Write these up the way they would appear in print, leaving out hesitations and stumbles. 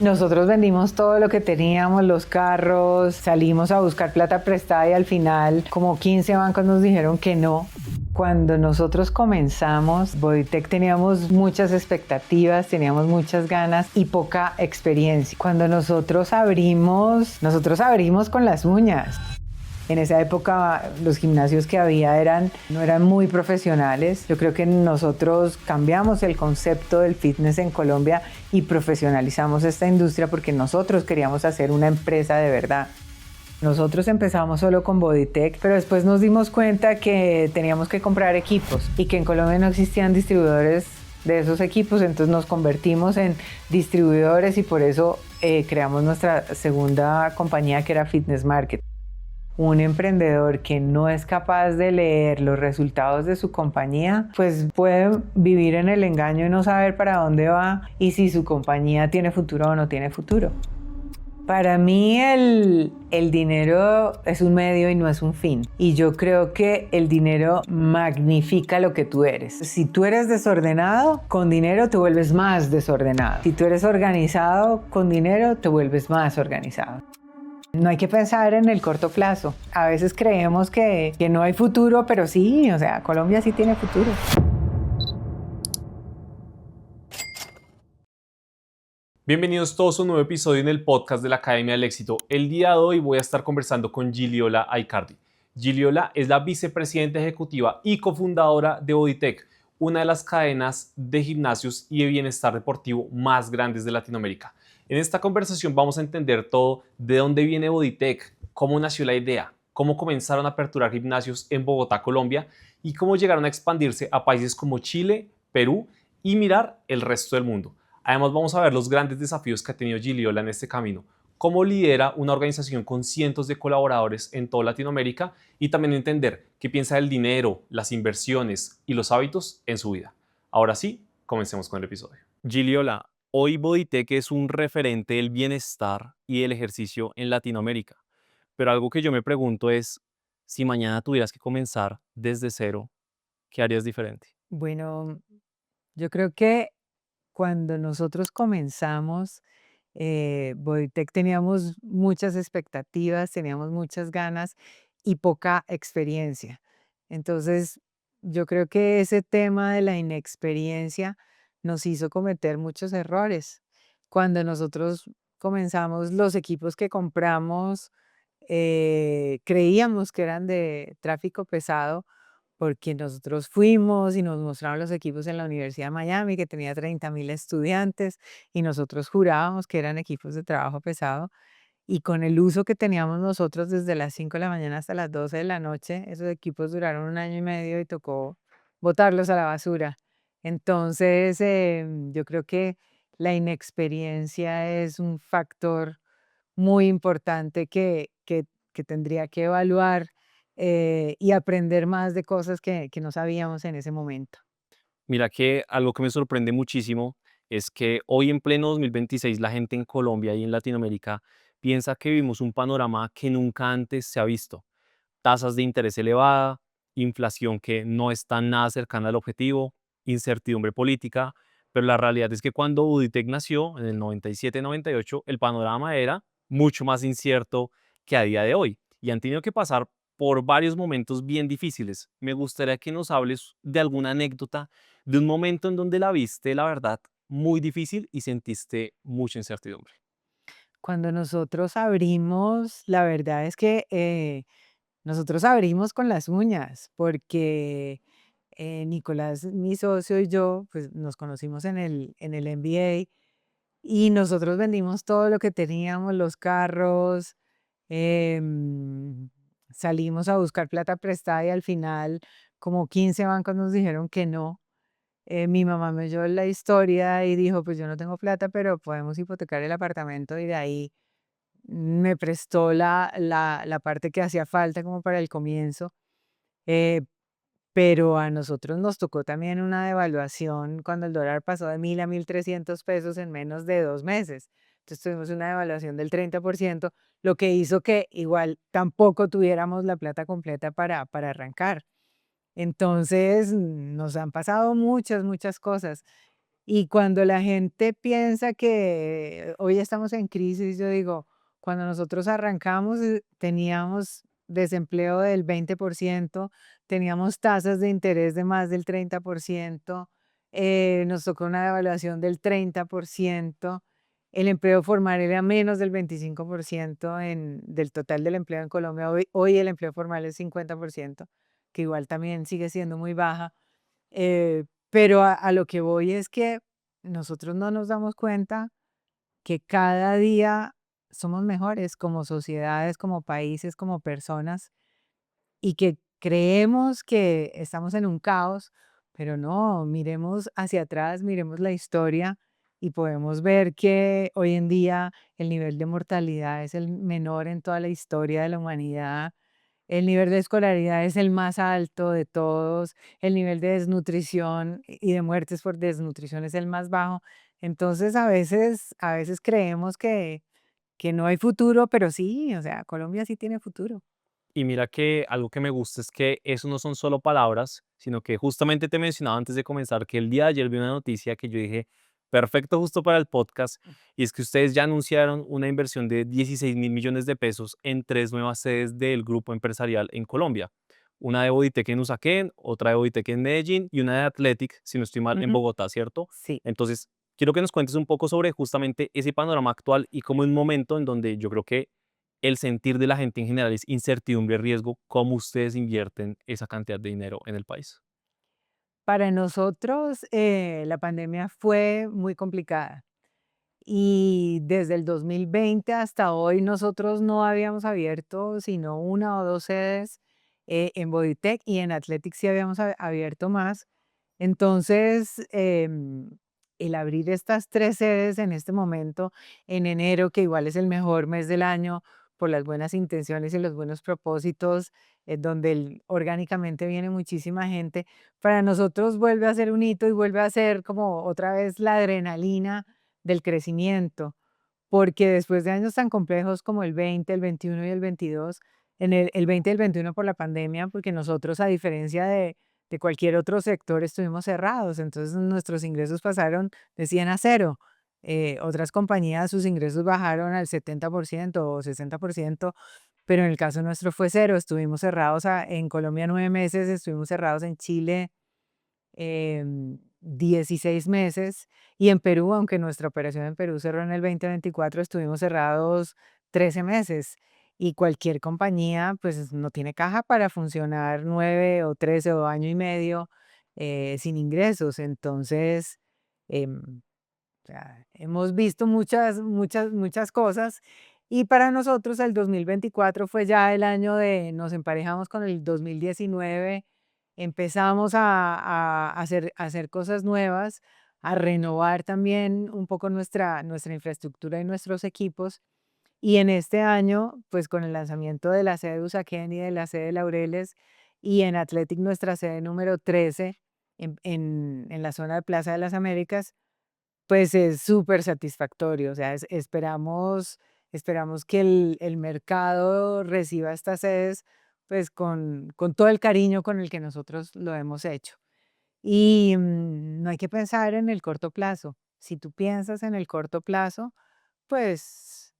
Nosotros vendimos todo lo que teníamos, los carros, salimos a buscar plata prestada y al final como 15 bancos nos dijeron que no. Cuando nosotros comenzamos, Bodytech teníamos muchas expectativas, teníamos muchas ganas y poca experiencia. Cuando nosotros abrimos con las uñas. En esa época los gimnasios que había no eran muy profesionales. Yo creo que nosotros cambiamos el concepto del fitness en Colombia y profesionalizamos esta industria porque nosotros queríamos hacer una empresa de verdad. Nosotros empezamos solo con Bodytech, pero después nos dimos cuenta que teníamos que comprar equipos y que en Colombia no existían distribuidores de esos equipos, entonces nos convertimos en distribuidores y por eso creamos nuestra segunda compañía que era Fitness Market. Un emprendedor que no es capaz de leer los resultados de su compañía, pues puede vivir en el engaño y no saber para dónde va y si su compañía tiene futuro o no tiene futuro. Para mí el dinero es un medio y no es un fin. Y yo creo que el dinero magnifica lo que tú eres. Si tú eres desordenado, con dinero te vuelves más desordenado. Si tú eres organizado, con dinero te vuelves más organizado. No hay que pensar en el corto plazo. A veces creemos que no hay futuro, pero sí, o sea, Colombia sí tiene futuro. Bienvenidos todos a un nuevo episodio en el podcast de la Academia del Éxito. El día de hoy voy a estar conversando con Giliola Aicardi. Giliola es la vicepresidenta ejecutiva y cofundadora de Bodytech, una de las cadenas de gimnasios y de bienestar deportivo más grandes de Latinoamérica. En esta conversación vamos a entender todo de dónde viene Bodytech, cómo nació la idea, cómo comenzaron a aperturar gimnasios en Bogotá, Colombia, y cómo llegaron a expandirse a países como Chile, Perú y mirar el resto del mundo. Además, vamos a ver los grandes desafíos que ha tenido Giliola en este camino, cómo lidera una organización con cientos de colaboradores en toda Latinoamérica y también entender qué piensa del dinero, las inversiones y los hábitos en su vida. Ahora sí, comencemos con el episodio. Giliola, hoy Bodytech es un referente del bienestar y del ejercicio en Latinoamérica, pero algo que yo me pregunto es, si mañana tuvieras que comenzar desde cero, ¿qué harías diferente? Bueno, yo creo que cuando nosotros comenzamos, Bodytech teníamos muchas expectativas, teníamos muchas ganas y poca experiencia. Entonces, yo creo que ese tema de la inexperiencia nos hizo cometer muchos errores. Cuando nosotros comenzamos, los equipos que compramos creíamos que eran de tráfico pesado porque nosotros fuimos y nos mostraron los equipos en la Universidad de Miami, que tenía 30.000 estudiantes, y nosotros jurábamos que eran equipos de trabajo pesado. Y con el uso que teníamos nosotros desde las 5 de la mañana hasta las 12 de la noche, esos equipos duraron un año y medio y tocó botarlos a la basura. Entonces, yo creo que la inexperiencia es un factor muy importante que tendría que evaluar y aprender más de cosas que no sabíamos en ese momento. Mira que algo que me sorprende muchísimo es que hoy en pleno 2026 la gente en Colombia y en Latinoamérica piensa que vivimos un panorama que nunca antes se ha visto. Tasas de interés elevada, inflación que no está nada cercana al objetivo, incertidumbre política, pero la realidad es que cuando Uditec nació en el 97-98, el panorama era mucho más incierto que a día de hoy y han tenido que pasar por varios momentos bien difíciles. Me gustaría que nos hables de alguna anécdota de un momento en donde la viste, la verdad, muy difícil y sentiste mucha incertidumbre. Cuando nosotros abrimos, la verdad es que nosotros abrimos con las uñas, porque Nicolás, mi socio y yo, pues nos conocimos en el MBA y nosotros vendimos todo lo que teníamos, los carros, em, salimos a buscar plata prestada y al final como 15 bancos nos dijeron que no. Mi mamá me oyó la historia y dijo, pues yo no tengo plata, pero podemos hipotecar el apartamento y de ahí me prestó la parte que hacía falta como para el comienzo. eh, pero a nosotros nos tocó también una devaluación cuando el dólar pasó de 1.000 a 1.300 pesos en menos de 2 meses. Entonces tuvimos una devaluación del 30%, lo que hizo que igual tampoco tuviéramos la plata completa para arrancar. Entonces nos han pasado muchas, muchas cosas. Y cuando la gente piensa que hoy estamos en crisis, yo digo, cuando nosotros arrancamos teníamos desempleo del 20%, teníamos tasas de interés de más del 30%, nos tocó una devaluación del 30%, el empleo formal era menos del 25% del total del empleo en Colombia. Hoy el empleo formal es 50%, que igual también sigue siendo muy baja. Pero a lo que voy es que nosotros no nos damos cuenta que cada día somos mejores como sociedades, como países, como personas, y que creemos que estamos en un caos, pero no, miremos hacia atrás, miremos la historia y podemos ver que hoy en día el nivel de mortalidad es el menor en toda la historia de la humanidad. El nivel de escolaridad es el más alto de todos, el nivel de desnutrición y de muertes por desnutrición es el más bajo. Entonces, a veces creemos que no hay futuro, pero sí, o sea, Colombia sí tiene futuro. Y mira que algo que me gusta es que eso no son solo palabras, sino que justamente te mencionaba antes de comenzar que el día de ayer vi una noticia que yo dije, perfecto justo para el podcast, y es que ustedes ya anunciaron una inversión de 16.000 millones de pesos en 3 nuevas sedes del grupo empresarial en Colombia. Una de Bodytech en Usaquén, otra de Bodytech en Medellín y una de Athletic, si no estoy mal, en Ujú. Bogotá, ¿cierto? Sí. Entonces, quiero que nos cuentes un poco sobre justamente ese panorama actual y cómo en un momento en donde yo creo que el sentir de la gente en general es incertidumbre, riesgo, ¿cómo ustedes invierten esa cantidad de dinero en el país? Para nosotros, la pandemia fue muy complicada. Y desde el 2020 hasta hoy nosotros no habíamos abierto sino una o 2 sedes, en Bodytech y en Athletic sí habíamos abierto más. Entonces, el abrir estas 3 sedes en este momento, en enero, que igual es el mejor mes del año por las buenas intenciones y los buenos propósitos, donde orgánicamente viene muchísima gente, para nosotros vuelve a ser un hito y vuelve a ser como otra vez la adrenalina del crecimiento, porque después de años tan complejos como el 20, el 21 y el 22, en el 20 y el 21 por la pandemia, porque nosotros, a diferencia de cualquier otro sector, estuvimos cerrados, entonces nuestros ingresos pasaron de 100 a cero. Otras compañías, sus ingresos bajaron al 70% o 60%, pero en el caso nuestro fue cero. Estuvimos cerrados en Colombia 9 meses, estuvimos cerrados en Chile 16 meses, y en Perú, aunque nuestra operación en Perú cerró en el 2024, estuvimos cerrados 13 meses. Y cualquier compañía, pues, no tiene caja para funcionar 9 o 13 o año y medio, sin ingresos. Entonces, em, o sea, hemos visto muchas, muchas, muchas cosas, y para nosotros el 2024 fue ya el año de nos emparejamos con el 2019, empezamos a hacer cosas nuevas, a renovar también un poco nuestra infraestructura y nuestros equipos. Y en este año, pues con el lanzamiento de la sede de Usaquén y de la sede de Laureles, y en Athletic nuestra sede número 13 en la zona de Plaza de las Américas, pues es súper satisfactorio, o sea, esperamos que el mercado reciba estas sedes, pues, con todo el cariño con el que nosotros lo hemos hecho. Y, no hay que pensar en el corto plazo. Si tú piensas en el corto plazo, pues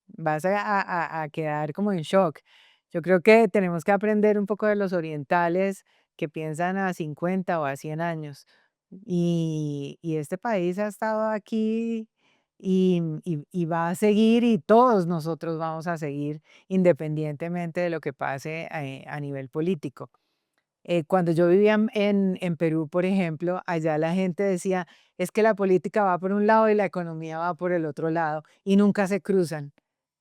vas a quedar como en shock. Yo creo que tenemos que aprender un poco de los orientales que piensan a 50 o a 100 años. Y este país ha estado aquí y va a seguir, y todos nosotros vamos a seguir independientemente de lo que pase, a nivel político. Cuando yo vivía en Perú, por ejemplo, allá la gente decía, es que la política va por un lado y la economía va por el otro lado y nunca se cruzan.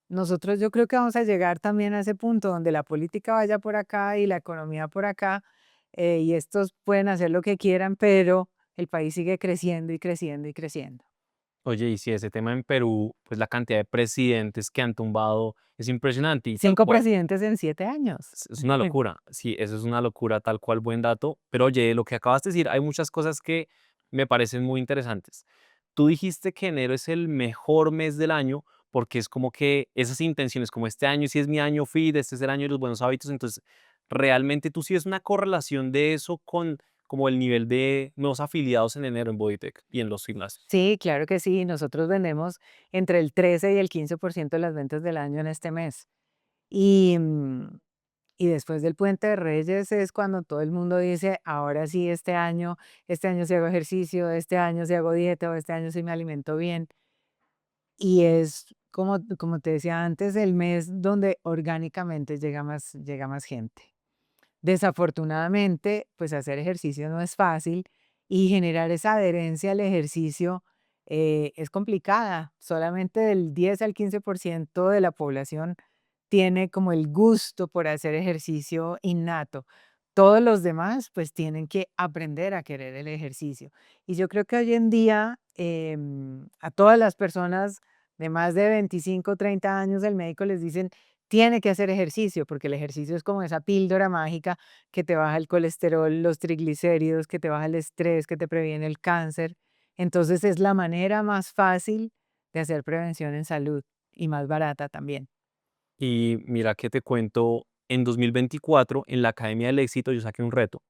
Nosotros yo creo que vamos a llegar también a ese punto donde la política vaya por acá y la economía por acá, y estos pueden hacer lo que quieran, pero el país sigue creciendo y creciendo y creciendo. Oye, y si ese tema en Perú, pues la cantidad de presidentes que han tumbado es impresionante y tal 5 cual. presidentes en 7 años. Es una locura, sí, eso es una locura, tal cual, buen dato. Pero oye, lo que acabas de decir, hay muchas cosas que me parecen muy interesantes. Tú dijiste que enero es el mejor mes del año porque es como que esas intenciones, como este año sí es mi año fit, este es el año de los buenos hábitos, entonces realmente tú sí es una correlación de eso con como el nivel de nuevos afiliados en enero en Bodytech y en los gimnasios? Sí, claro que sí. Nosotros vendemos entre el 13 y el 15% de las ventas del año en este mes. Y, y después del Puente de Reyes es cuando todo el mundo dice, ahora sí, este año sí hago ejercicio, este año sí hago dieta o este año sí me alimento bien. Y es como te decía antes, el mes donde orgánicamente llega más gente. Desafortunadamente, pues hacer ejercicio no es fácil y generar esa adherencia al ejercicio es complicada. Solamente del 10 al 15% de la población tiene como el gusto por hacer ejercicio innato. Todos los demás pues tienen que aprender a querer el ejercicio. Y yo creo que hoy en día a todas las personas de más de 25 30 años el médico les dicen tiene que hacer ejercicio, porque el ejercicio es como esa píldora mágica que te baja el colesterol, los triglicéridos, que te baja el estrés, que te previene el cáncer. Entonces es la manera más fácil de hacer prevención en salud y más barata también. Y mira que te cuento, en 2024 en la Academia del Éxito yo saqué un reto.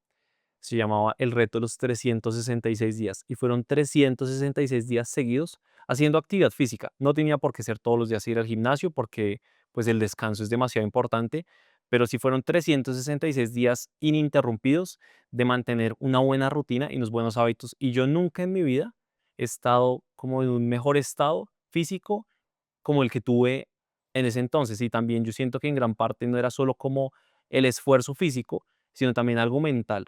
Se llamaba el reto de los 366 días y fueron 366 días seguidos haciendo actividad física. No tenía por qué ser todos los días ir al gimnasio porque pues el descanso es demasiado importante, pero sí fueron 366 días ininterrumpidos de mantener una buena rutina y unos buenos hábitos. Y yo nunca en mi vida he estado como en un mejor estado físico como el que tuve en ese entonces. Y también yo siento que en gran parte no era solo como el esfuerzo físico, sino también algo mental.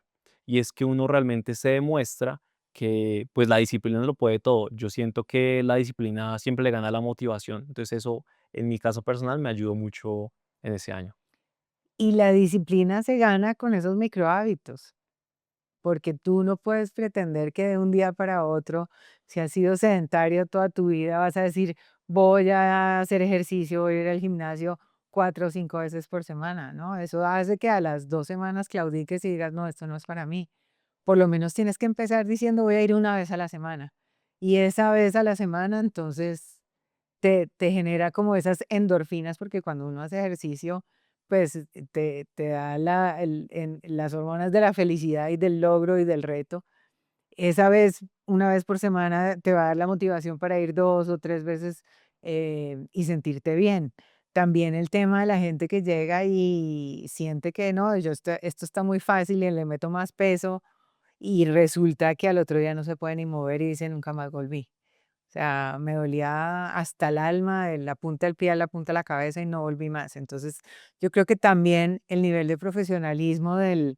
Y es que uno realmente se demuestra que pues la disciplina no lo puede todo. Yo siento que la disciplina siempre le gana a la motivación. Entonces eso en mi caso personal me ayudó mucho en ese año. Y la disciplina se gana con esos microhábitos. Porque tú no puedes pretender que de un día para otro, si has sido sedentario toda tu vida, vas a decir, voy a hacer ejercicio, voy a ir al gimnasio 4 o 5 veces por semana, ¿no? Eso hace que a las 2 semanas claudiques y digas, no, esto no es para mí. Por lo menos tienes que empezar diciendo, voy a ir una vez a la semana. Y esa vez a la semana, entonces te genera como esas endorfinas, porque cuando uno hace ejercicio, pues te da las hormonas de la felicidad y del logro y del reto. Esa vez, una vez por semana, te va a dar la motivación para ir 2 o 3 veces y sentirte bien. También el tema de la gente que llega y siente que no, esto está muy fácil y le meto más peso y resulta que al otro día no se puede ni mover y dice nunca más volví. O sea, me dolía hasta el alma, de la punta del pie a la punta de la cabeza y no volví más. Entonces, yo creo que también el nivel de profesionalismo del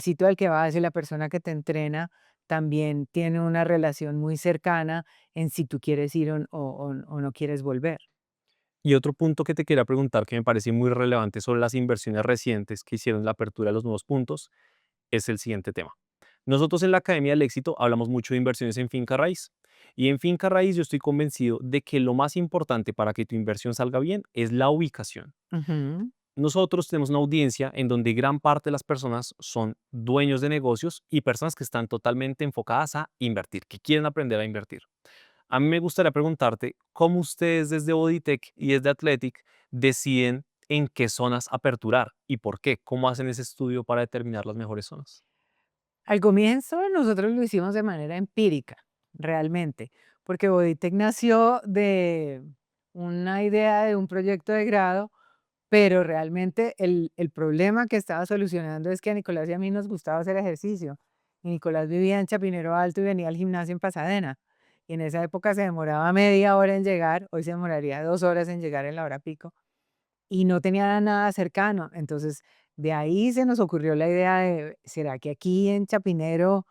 sitio al que vas y la persona que te entrena también tiene una relación muy cercana en si tú quieres ir o no quieres volver. Y otro punto que te quería preguntar que me parece muy relevante sobre las inversiones recientes que hicieron la apertura de los nuevos puntos es el siguiente tema. Nosotros en la Academia del Éxito hablamos mucho de inversiones en finca raíz. Y en finca raíz yo estoy convencido de que lo más importante para que tu inversión salga bien es la ubicación. Ujú. Nosotros tenemos una audiencia en donde gran parte de las personas son dueños de negocios y personas que están totalmente enfocadas a invertir, que quieren aprender a invertir. A mí me gustaría preguntarte cómo ustedes desde Bodytech y desde Athletic deciden en qué zonas aperturar y por qué, cómo hacen ese estudio para determinar las mejores zonas. Al comienzo nosotros lo hicimos de manera empírica, realmente, porque Bodytech nació de una idea de un proyecto de grado. Pero realmente el problema que estaba solucionando es que a Nicolás y a mí nos gustaba hacer ejercicio. Y Nicolás vivía en Chapinero Alto y venía al gimnasio en Pasadena. Y en esa época se demoraba media hora en llegar, hoy se demoraría 2 horas en llegar en la hora pico. Y no tenía nada cercano. Entonces, de ahí se nos ocurrió la idea de, ¿será que aquí en Chapinero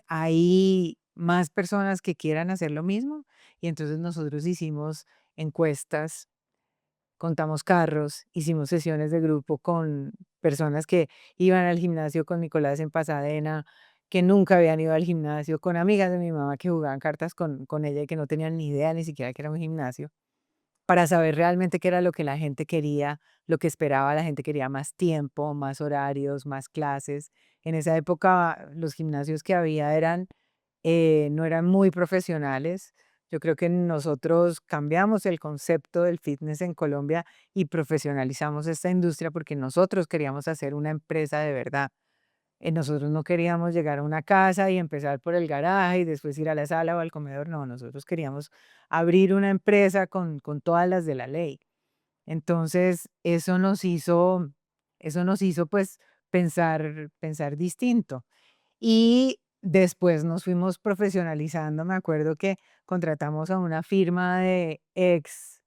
hay más personas que quieran hacer lo mismo? Y entonces nosotros hicimos encuestas, contamos carros, hicimos sesiones de grupo con personas que iban al gimnasio con Nicolás en Pasadena, que nunca habían ido al gimnasio, con amigas de mi mamá que jugaban cartas con ella y que no tenían ni idea ni siquiera que era un gimnasio, para saber realmente qué era lo que la gente quería, lo que esperaba. La gente quería más tiempo, más horarios, más clases. En esa época los gimnasios que había no eran muy profesionales. Yo creo que nosotros cambiamos el concepto del fitness en Colombia y profesionalizamos esta industria porque nosotros queríamos hacer una empresa de verdad. Nosotros no queríamos llegar a una casa y empezar por el garaje y después ir a la sala o al comedor. No, nosotros queríamos abrir una empresa con todas las de la ley. Entonces, eso nos hizo pues pensar distinto. Y después nos fuimos profesionalizando. Me acuerdo que contratamos a una firma de ex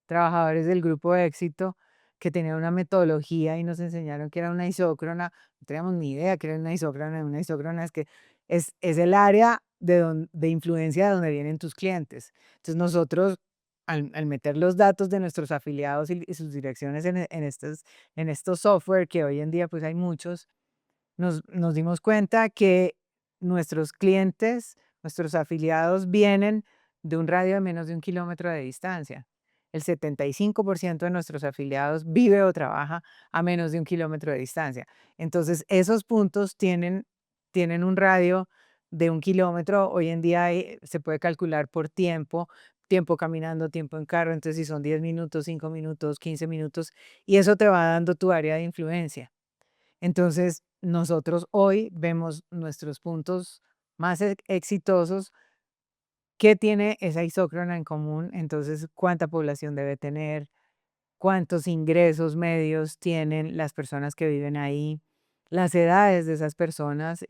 trabajadores del grupo de éxito que tenían una metodología y nos enseñaron que era una isócrona. No teníamos ni idea que era una isócrona. Una isócrona es que es el área de influencia de donde vienen tus clientes. Entonces nosotros, al meter los datos de nuestros afiliados y sus direcciones en estos software, que hoy en día pues hay muchos, nos dimos cuenta que nuestros clientes, nuestros afiliados vienen de un radio de menos de 1 kilómetro de distancia. El 75% de nuestros afiliados vive o trabaja a menos de 1 kilómetro de distancia. Entonces, esos puntos tienen un radio de 1 kilómetro. Hoy en día se puede calcular por tiempo caminando, tiempo en carro. Entonces, si son 10 minutos, 5 minutos, 15 minutos, y eso te va dando tu área de influencia. Entonces, nosotros hoy vemos nuestros puntos más exitosos. ¿Qué tiene esa isócrona en común? Entonces, ¿cuánta población debe tener? ¿Cuántos ingresos medios tienen las personas que viven ahí? Las edades de esas personas,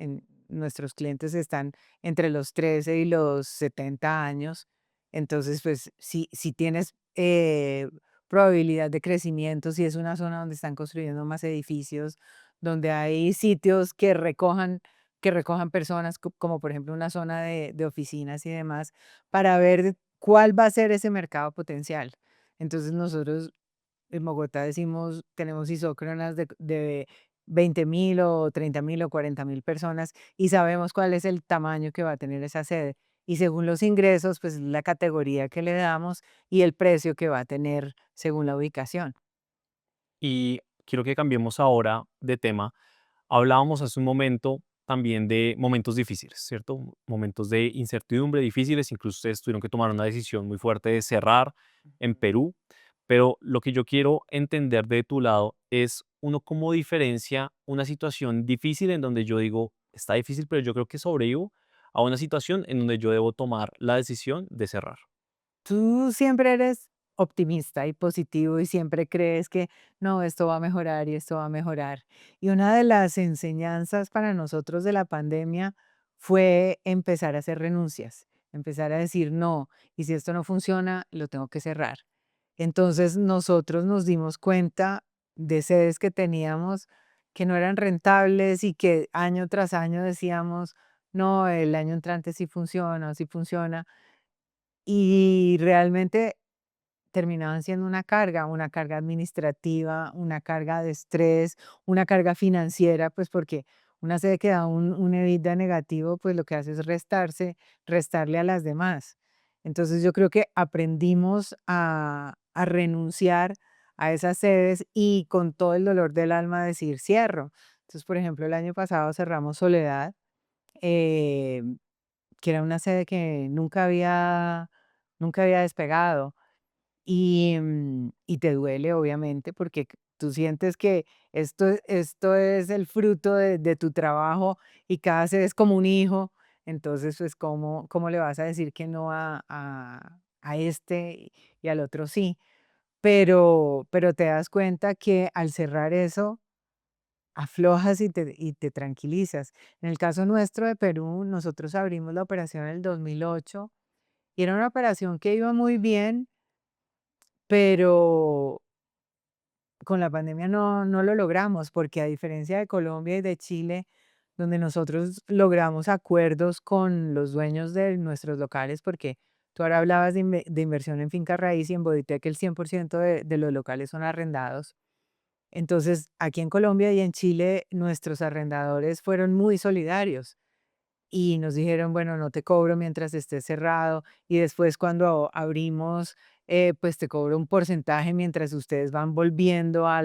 nuestros clientes están entre los 13 y los 70 años. Entonces, pues, si tienes probabilidad de crecimiento, si es una zona donde están construyendo más edificios, donde hay sitios que recojan personas, como por ejemplo una zona de oficinas y demás, para ver cuál va a ser ese mercado potencial. Entonces nosotros en Bogotá decimos, tenemos isócronas de 20.000 o 30.000 o 40.000 personas y sabemos cuál es el tamaño que va a tener esa sede. Y según los ingresos, pues la categoría que le damos y el precio que va a tener según la ubicación. Y quiero que cambiemos ahora de tema. Hablábamos hace un momento también de momentos difíciles, ¿cierto? Momentos de incertidumbre difíciles, incluso ustedes tuvieron que tomar una decisión muy fuerte de cerrar en Perú, pero lo que yo quiero entender de tu lado es uno cómo diferencia una situación difícil en donde yo digo, está difícil, pero yo creo que sobrevivo, a una situación en donde yo debo tomar la decisión de cerrar. Tú siempre eres optimista y positivo y siempre crees que no, esto va a mejorar y esto va a mejorar. Y una de las enseñanzas para nosotros de la pandemia fue empezar a hacer renuncias, empezar a decir no, y si esto no funciona, lo tengo que cerrar. Entonces nosotros nos dimos cuenta de sedes que teníamos que no eran rentables y que año tras año decíamos, no, el año entrante sí funciona, sí funciona. Y realmente terminaban siendo una carga administrativa, una carga de estrés, una carga financiera, pues porque una sede que da un EBITDA negativo, pues lo que hace es restarle a las demás. Entonces yo creo que aprendimos a renunciar a esas sedes y con todo el dolor del alma decir cierro. Entonces, por ejemplo, el año pasado cerramos Soledad, eh, que era una sede que nunca había despegado. Y te duele, obviamente, porque tú sientes que esto es el fruto de tu trabajo y cada vez es como un hijo. Entonces, pues, ¿cómo le vas a decir que no a este y al otro sí? Pero te das cuenta que al cerrar eso, aflojas y te tranquilizas. En el caso nuestro de Perú, nosotros abrimos la operación en el 2008 y era una operación que iba muy bien, pero con la pandemia no lo logramos, porque a diferencia de Colombia y de Chile, donde nosotros logramos acuerdos con los dueños de nuestros locales, porque tú ahora hablabas de inversión en finca raíz y en Bodytech el 100% de los locales son arrendados. Entonces, aquí en Colombia y en Chile, nuestros arrendadores fueron muy solidarios y nos dijeron, bueno, no te cobro mientras esté cerrado y después cuando abrimos, pues te cobro un porcentaje mientras ustedes van volviendo a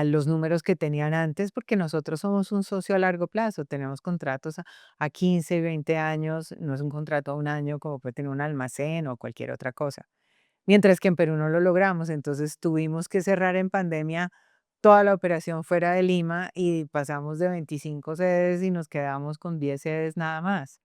los números que tenían antes, porque nosotros somos un socio a largo plazo, tenemos contratos a 15, 20 años, no es un contrato a un año como puede tener un almacén o cualquier otra cosa. Mientras que en Perú no lo logramos, entonces tuvimos que cerrar en pandemia toda la operación fuera de Lima y pasamos de 25 sedes y nos quedamos con 10 sedes nada más.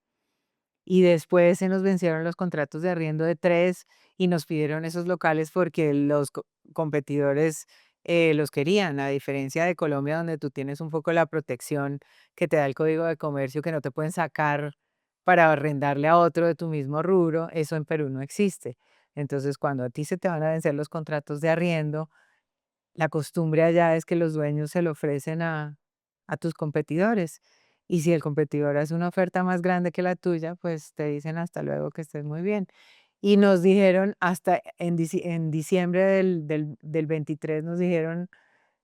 Y después se nos vencieron los contratos de arriendo de 3 y nos pidieron esos locales porque los competidores los querían, a diferencia de Colombia, donde tú tienes un poco la protección que te da el Código de Comercio, que no te pueden sacar para arrendarle a otro de tu mismo rubro, eso en Perú no existe. Entonces, cuando a ti se te van a vencer los contratos de arriendo, la costumbre allá es que los dueños se lo ofrecen a tus competidores. Y si el competidor hace una oferta más grande que la tuya, pues te dicen hasta luego, que estés muy bien. Y nos dijeron hasta en diciembre del 23 nos dijeron,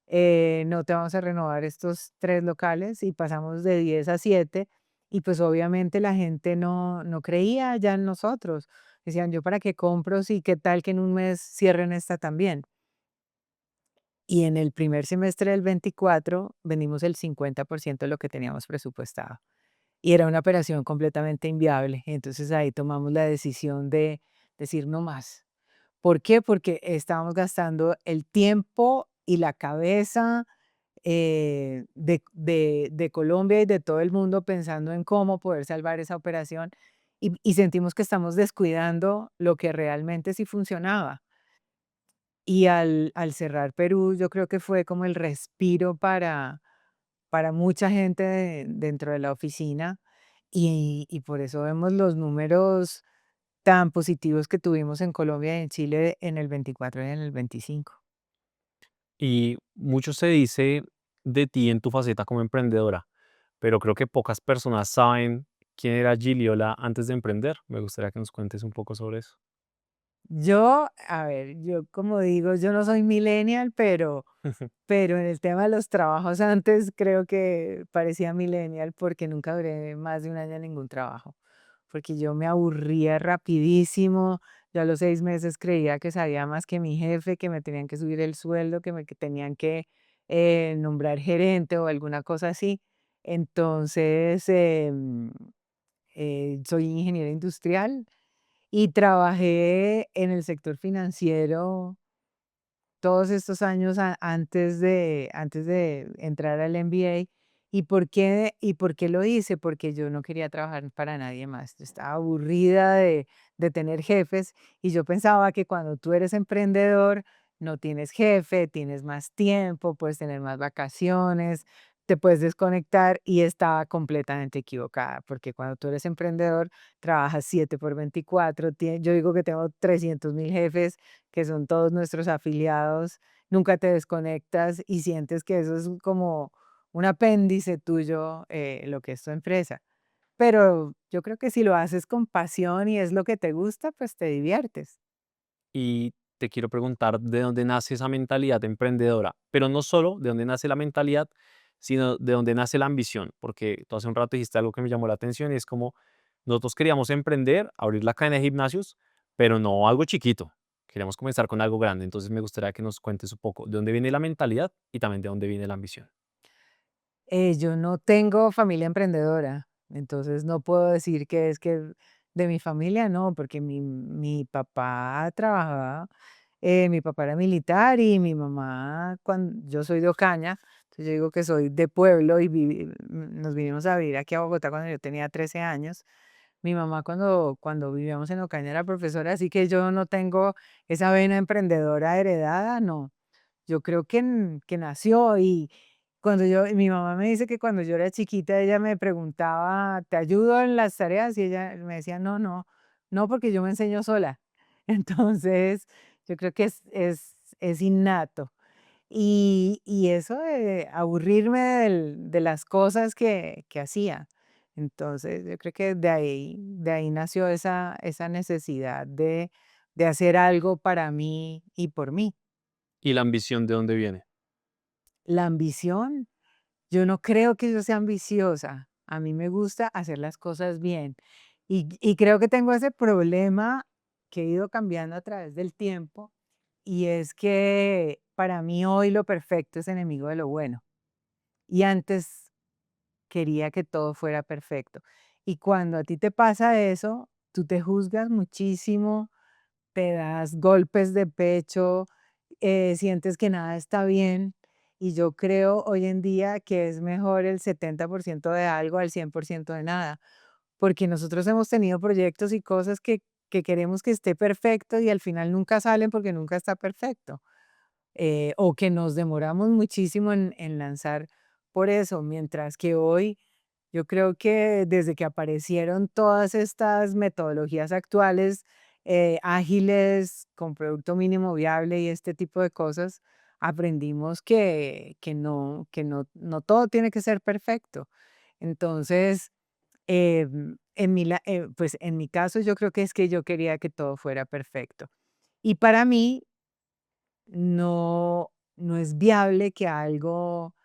no te vamos a renovar estos 3 locales y pasamos de 10 a 7 y pues obviamente la gente no creía ya en nosotros. Decían, ¿yo para qué compro si qué tal que en un mes cierren esta también? Y en el primer semestre del 24 vendimos el 50% de lo que teníamos presupuestado. Y era una operación completamente inviable. Entonces ahí tomamos la decisión de decir no más. ¿Por qué? Porque estábamos gastando el tiempo y la cabeza de Colombia y de todo el mundo pensando en cómo poder salvar esa operación y sentimos que estamos descuidando lo que realmente sí funcionaba. Y al cerrar Perú, yo creo que fue como el respiro para mucha gente dentro de la oficina, y por eso vemos los números tan positivos que tuvimos en Colombia y en Chile en el 24 y en el 25. Y mucho se dice de ti en tu faceta como emprendedora, pero creo que pocas personas saben quién era Giliola antes de emprender. Me gustaría que nos cuentes un poco sobre eso. Yo, a ver, yo como digo, yo no soy millennial, pero en el tema de los trabajos antes creo que parecía millennial porque nunca duré más de un año en ningún trabajo, porque yo me aburría rapidísimo. Yo a los 6 meses creía que sabía más que mi jefe, que me tenían que subir el sueldo, que tenían que nombrar gerente o alguna cosa así. Entonces, soy ingeniera industrial y trabajé en el sector financiero todos estos años antes de entrar al MBA. ¿Y por qué lo hice? Porque yo no quería trabajar para nadie más. Yo estaba aburrida de tener jefes y yo pensaba que cuando tú eres emprendedor no tienes jefe, tienes más tiempo, puedes tener más vacaciones, te puedes desconectar y estaba completamente equivocada, porque cuando tú eres emprendedor trabajas 7 por 24. Yo digo que tengo 300.000 jefes que son todos nuestros afiliados, nunca te desconectas y sientes que eso es como un apéndice tuyo, lo que es tu empresa. Pero yo creo que si lo haces con pasión y es lo que te gusta, pues te diviertes. Y te quiero preguntar de dónde nace esa mentalidad emprendedora, pero no solo de dónde nace la mentalidad, sino de dónde nace la ambición, porque tú hace un rato dijiste algo que me llamó la atención y es como nosotros queríamos emprender, abrir la cadena de gimnasios, pero no algo chiquito, queríamos comenzar con algo grande, entonces me gustaría que nos cuentes un poco de dónde viene la mentalidad y también de dónde viene la ambición. Yo no tengo familia emprendedora, entonces no puedo decir que es que de mi familia no, porque mi papá trabajaba, mi papá era militar y mi mamá, cuando yo soy de Ocaña, entonces yo digo que soy de pueblo y nos vinimos a vivir aquí a Bogotá cuando yo tenía 13 años. Mi mamá cuando vivíamos en Ocaña era profesora, así que yo no tengo esa vena emprendedora heredada, no. Yo creo que nació y mi mamá me dice que cuando yo era chiquita ella me preguntaba: "¿Te ayudo en las tareas?", y ella me decía: "No, no, no, porque yo me enseño sola". Entonces, yo creo que es innato. Y eso de aburrirme de las cosas que hacía. Entonces, yo creo que de ahí nació esa necesidad de hacer algo para mí y por mí. ¿Y la ambición de dónde viene? La ambición, yo no creo que yo sea ambiciosa. A mí me gusta hacer las cosas bien. Y creo que tengo ese problema que he ido cambiando a través del tiempo, y es que para mí hoy lo perfecto es enemigo de lo bueno. Y antes quería que todo fuera perfecto. Y cuando a ti te pasa eso, tú te juzgas muchísimo, te das golpes de pecho, sientes que nada está bien y yo creo hoy en día que es mejor el 70% de algo al 100% de nada, porque nosotros hemos tenido proyectos y cosas que queremos que esté perfecto y al final nunca salen porque nunca está perfecto, o que nos demoramos muchísimo en lanzar por eso, mientras que hoy yo creo que desde que aparecieron todas estas metodologías actuales, ágiles, con producto mínimo viable y este tipo de cosas, aprendimos que no todo tiene que ser perfecto. Entonces, pues en mi caso yo creo que es que yo quería que todo fuera perfecto. Y para mí no es viable que algo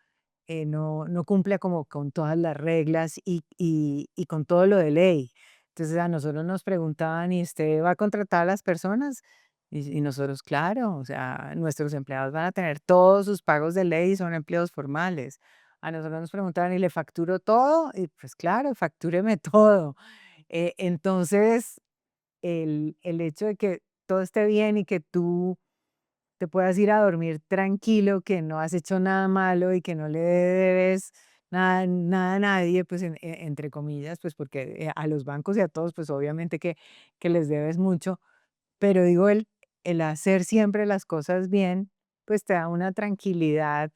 no cumpla como con todas las reglas y con todo lo de ley. Entonces a nosotros nos preguntaban, ¿y usted va a contratar a las personas? Y nosotros, claro, o sea, nuestros empleados van a tener todos sus pagos de ley, son empleos formales. A nosotros nos preguntaban, ¿y le facturo todo? Y pues claro, factúreme todo. Entonces, el hecho de que todo esté bien y que tú te puedas ir a dormir tranquilo, que no has hecho nada malo y que no le debes nada a nadie, pues entre comillas, pues porque a los bancos y a todos, pues obviamente que les debes mucho, pero digo, el hacer siempre las cosas bien, pues te da una tranquilidad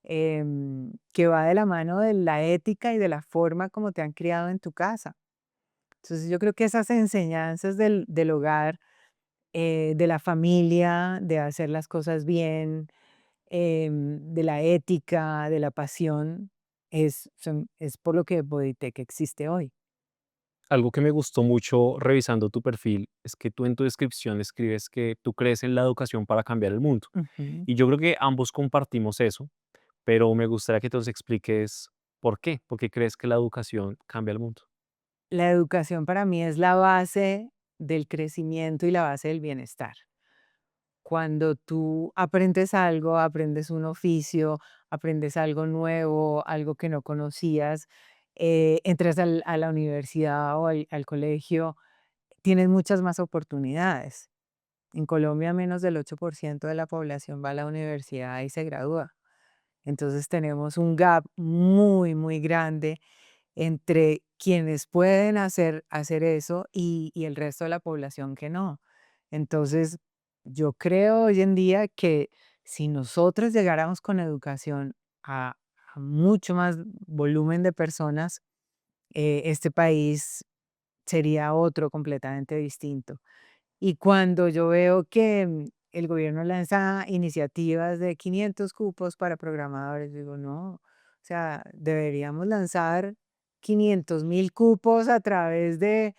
que va de la mano de la ética y de la forma como te han criado en tu casa. Entonces yo creo que esas enseñanzas del hogar, de la familia, de hacer las cosas bien, de la ética, de la pasión, es por lo que Bodytech existe hoy. Algo que me gustó mucho revisando tu perfil es que tú en tu descripción escribes que tú crees en la educación para cambiar el mundo. Ujú. Y yo creo que ambos compartimos eso, pero me gustaría que tú nos expliques por qué. ¿Por qué crees que la educación cambia el mundo? La educación para mí es la base del crecimiento y la base del bienestar. Cuando tú aprendes algo, aprendes un oficio, aprendes algo nuevo, algo que no conocías, entras a la universidad o al colegio, tienes muchas más oportunidades. En Colombia, menos del 8% de la población va a la universidad y se gradúa. Entonces tenemos un gap muy, muy grande entre quienes pueden hacer eso y el resto de la población que no. Entonces, yo creo hoy en día que si nosotros llegáramos con educación a mucho más volumen de personas, este país sería otro completamente distinto. Y cuando yo veo que el gobierno lanza iniciativas de 500 cupos para programadores, digo, no, o sea, deberíamos lanzar 500.000 cupos a través de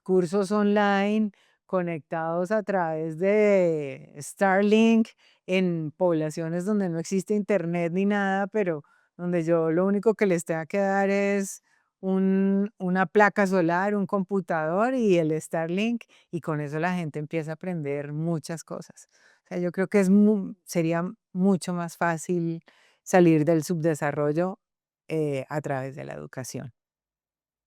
cursos online conectados a través de Starlink en poblaciones donde no existe internet ni nada, pero donde yo lo único que les tenga que dar es una placa solar, un computador y el Starlink, y con eso la gente empieza a aprender muchas cosas. O sea, yo creo que sería mucho más fácil salir del subdesarrollo a través de la educación.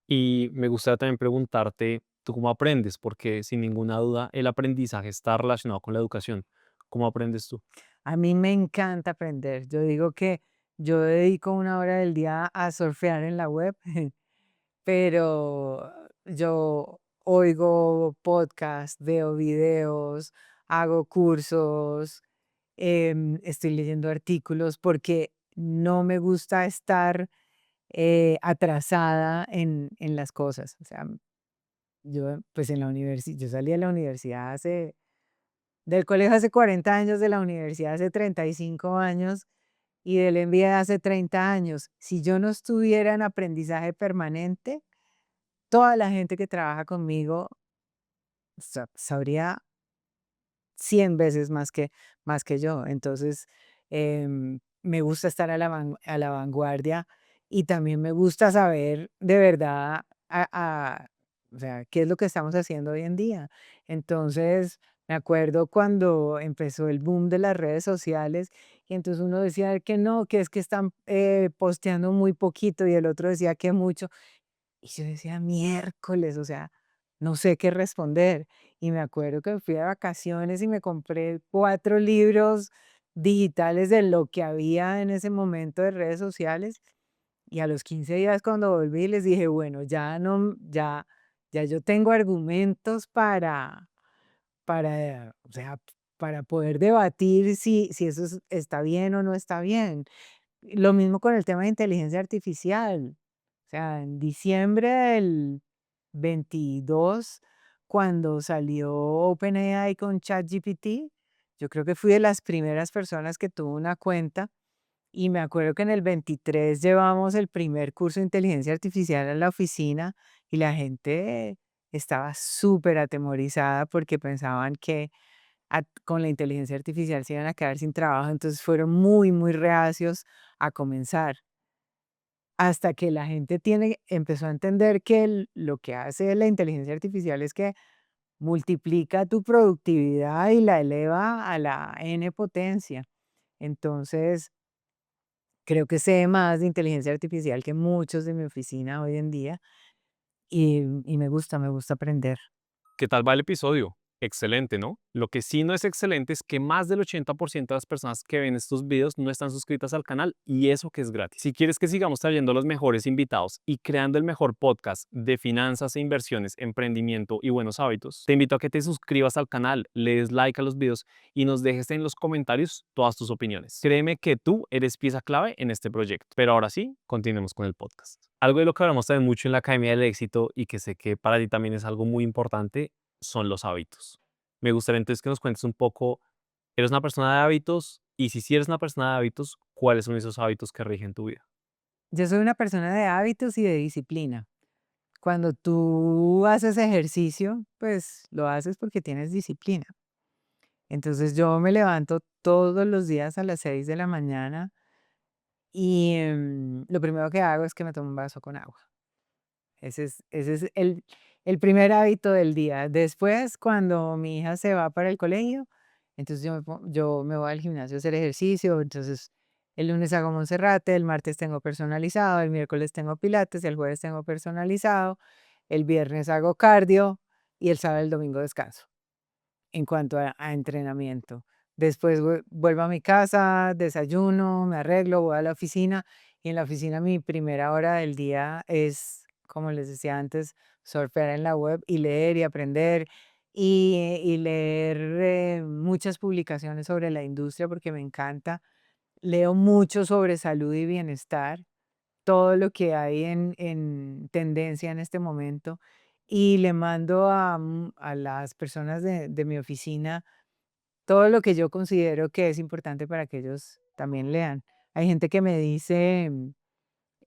Y me gustaría también preguntarte, ¿tú cómo aprendes? Porque sin ninguna duda el aprendizaje está relacionado con la educación. ¿Cómo aprendes tú? A mí me encanta aprender. Yo digo que yo dedico una hora del día a surfear en la web, pero yo oigo podcasts, veo videos, hago cursos, estoy leyendo artículos porque no me gusta estar atrasada en las cosas. O sea, yo pues en la universidad, yo salí de la universidad del colegio hace 40 años, de la universidad hace 35 años y del MBA hace 30 años. Si yo no estuviera en aprendizaje permanente, toda la gente que trabaja conmigo sabría 100 veces más que yo. Entonces, me gusta estar a la vanguardia y también me gusta saber de verdad, o sea, qué es lo que estamos haciendo hoy en día. Entonces, me acuerdo cuando empezó el boom de las redes sociales y entonces uno decía que no, que es que están posteando muy poquito y el otro decía que mucho. Y yo decía, miércoles, o sea, no sé qué responder. Y me acuerdo que fui de vacaciones y me compré 4 libros digitales de lo que había en ese momento de redes sociales. Y a los 15 días cuando volví les dije, bueno, ya no, ya yo tengo argumentos o sea, para poder debatir si eso está bien o no está bien. Lo mismo con el tema de inteligencia artificial. O sea, en diciembre del 22, cuando salió OpenAI con ChatGPT, yo creo que fui de las primeras personas que tuvo una cuenta y me acuerdo que en el 23 llevamos el primer curso de inteligencia artificial a la oficina y la gente estaba súper atemorizada porque pensaban que con la inteligencia artificial se iban a quedar sin trabajo, entonces fueron muy, muy reacios a comenzar. Hasta que la gente empezó a entender que lo que hace la inteligencia artificial es que multiplica tu productividad y la eleva a la n potencia. Entonces, creo que sé más de inteligencia artificial que muchos de mi oficina hoy en día y me gusta aprender. ¿Qué tal va el episodio? Excelente, ¿no? Lo que sí no es excelente es que más del 80% de las personas que ven estos videos no están suscritas al canal y eso que es gratis. Si quieres que sigamos trayendo los mejores invitados y creando el mejor podcast de finanzas e inversiones, emprendimiento y buenos hábitos, te invito a que te suscribas al canal, le des like a los videos y nos dejes en los comentarios todas tus opiniones. Créeme que tú eres pieza clave en este proyecto. Pero ahora sí, continuemos con el podcast. Algo de lo que hablamos también mucho en la Academia del Éxito y que sé que para ti también es algo muy importante son los hábitos. Me gustaría entonces que nos cuentes un poco, ¿eres una persona de hábitos? Y si eres una persona de hábitos, ¿cuáles son esos hábitos que rigen tu vida? Yo soy una persona de hábitos y de disciplina. Cuando tú haces ejercicio, pues lo haces porque tienes disciplina. Entonces yo me levanto todos los días a las 6 de la mañana y lo primero que hago es que me tomo un vaso con agua. Ese es el primer hábito del día. Después, cuando mi hija se va para el colegio, entonces yo me voy al gimnasio a hacer ejercicio. Entonces, el lunes hago Monserrate, el martes tengo personalizado, el miércoles tengo pilates, el jueves tengo personalizado, el viernes hago cardio y el sábado y el domingo descanso en cuanto a entrenamiento. Después vuelvo a mi casa, desayuno, me arreglo, voy a la oficina y en la oficina mi primera hora del día es, como les decía antes, surfear en la web y leer y aprender y leer muchas publicaciones sobre la industria porque me encanta. Leo mucho sobre salud y bienestar, todo lo que hay en tendencia en este momento y le mando a las personas de mi oficina todo lo que yo considero que es importante para que ellos también lean. Hay gente que me dice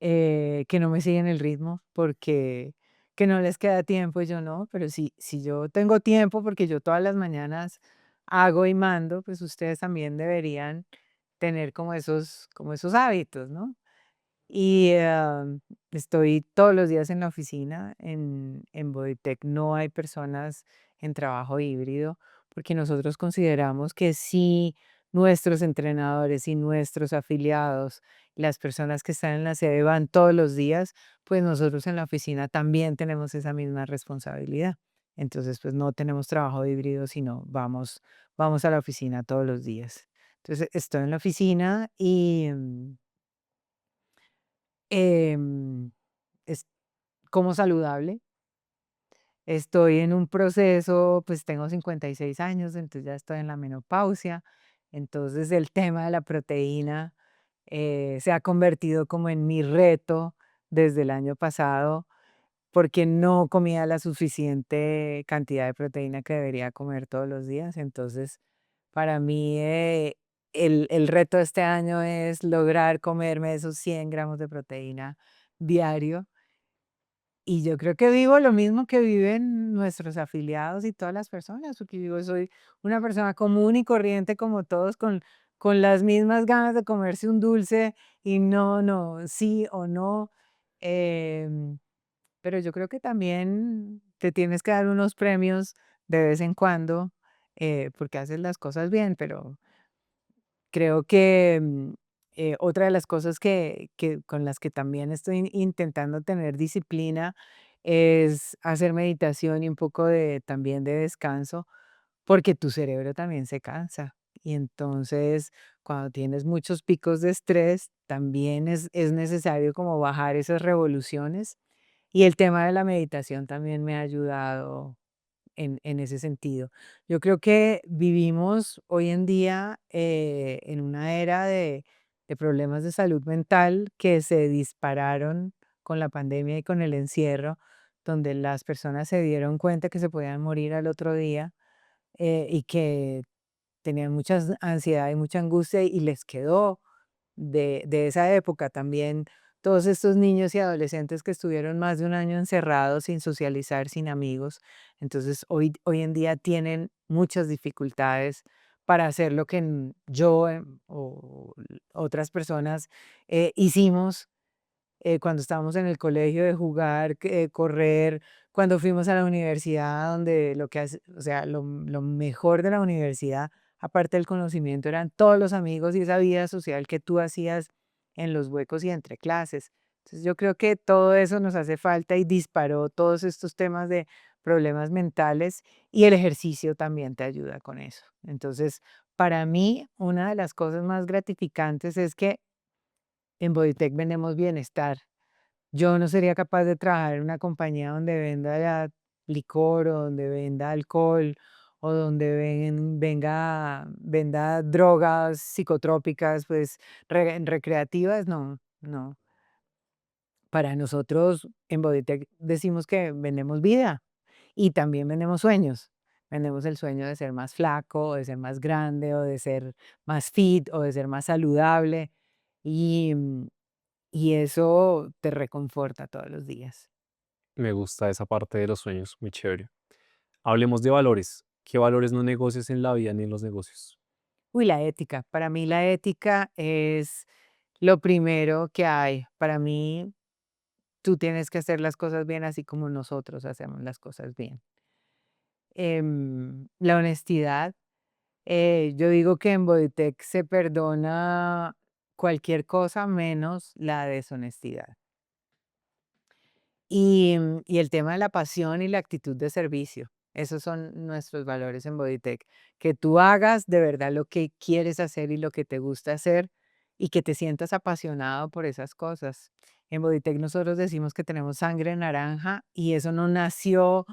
que no me siguen el ritmo porque que no les queda tiempo y yo no, pero si yo tengo tiempo porque yo todas las mañanas hago y mando, pues ustedes también deberían tener como esos hábitos, ¿no? Y, estoy todos los días en la oficina, en Bodytech no hay personas en trabajo híbrido, porque nosotros consideramos que si nuestros entrenadores y nuestros afiliados, las personas que están en la sede van todos los días, pues nosotros en la oficina también tenemos esa misma responsabilidad. Entonces, pues no tenemos trabajo híbrido, sino vamos a la oficina todos los días. Entonces, estoy en la oficina y, Em, es como saludable. Estoy en un proceso, pues tengo 56 años, entonces ya estoy en la menopausia. Entonces el tema de la proteína se ha convertido como en mi reto desde el año pasado, porque no comía la suficiente cantidad de proteína que debería comer todos los días. Entonces, para mí el reto de este año es lograr comerme esos 100 gramos de proteína diario y yo creo que vivo lo mismo que viven nuestros afiliados y todas las personas, porque digo, soy una persona común y corriente como todos, con las mismas ganas de comerse un dulce y no, sí o no. Em, pero yo creo que también te tienes que dar unos premios de vez en cuando, porque haces las cosas bien, pero creo que, otra de las cosas que con las que también estoy intentando tener disciplina es hacer meditación y un poco también de descanso, porque tu cerebro también se cansa. y entonces cuando tienes muchos picos de estrés, también es necesario como bajar esas revoluciones. Y el tema de la meditación también me ha ayudado en ese sentido. Yo creo que vivimos hoy en día en una era de problemas de salud mental que se dispararon con la pandemia y con el encierro, donde las personas se dieron cuenta que se podían morir al otro día y que tenían mucha ansiedad y mucha angustia y les quedó de esa época también todos estos niños y adolescentes que estuvieron más de un año encerrados sin socializar, sin amigos. Entonces, hoy en día tienen muchas dificultades para hacer lo que yo o otras personas hicimos cuando estábamos en el colegio de jugar, correr, cuando fuimos a la universidad, donde lo que hace, o sea, lo mejor de la universidad, aparte del conocimiento, eran todos los amigos y esa vida social que tú hacías en los huecos y entre clases. Entonces yo creo que todo eso nos hace falta y disparó todos estos temas de problemas mentales y el ejercicio también te ayuda con eso. Entonces, para mí, una de las cosas más gratificantes es que en Bodytech vendemos bienestar. Yo no sería capaz de trabajar en una compañía donde venda ya licor o donde venda alcohol o donde venda drogas psicotrópicas, pues recreativas, no, no. Para nosotros en Bodytech decimos que vendemos vida y también vendemos sueños. Vendemos el sueño de ser más flaco, o de ser más grande, o de ser más fit, o de ser más saludable. Y, y eso te reconforta todos los días. Me gusta esa parte de los sueños, muy chévere. Hablemos de valores. ¿Qué valores no negocias en la vida ni en los negocios? Uy, la ética. Para mí la ética es lo primero que hay. Para mí, tú tienes que hacer las cosas bien así como nosotros hacemos las cosas bien. La honestidad. Yo digo que en Bodytech se perdona cualquier cosa menos la deshonestidad. Y el tema de la pasión y la actitud de servicio. Esos son nuestros valores en Bodytech. Que tú hagas de verdad lo que quieres hacer y lo que te gusta hacer y que te sientas apasionado por esas cosas. En Bodytech nosotros decimos que tenemos sangre naranja y eso no nació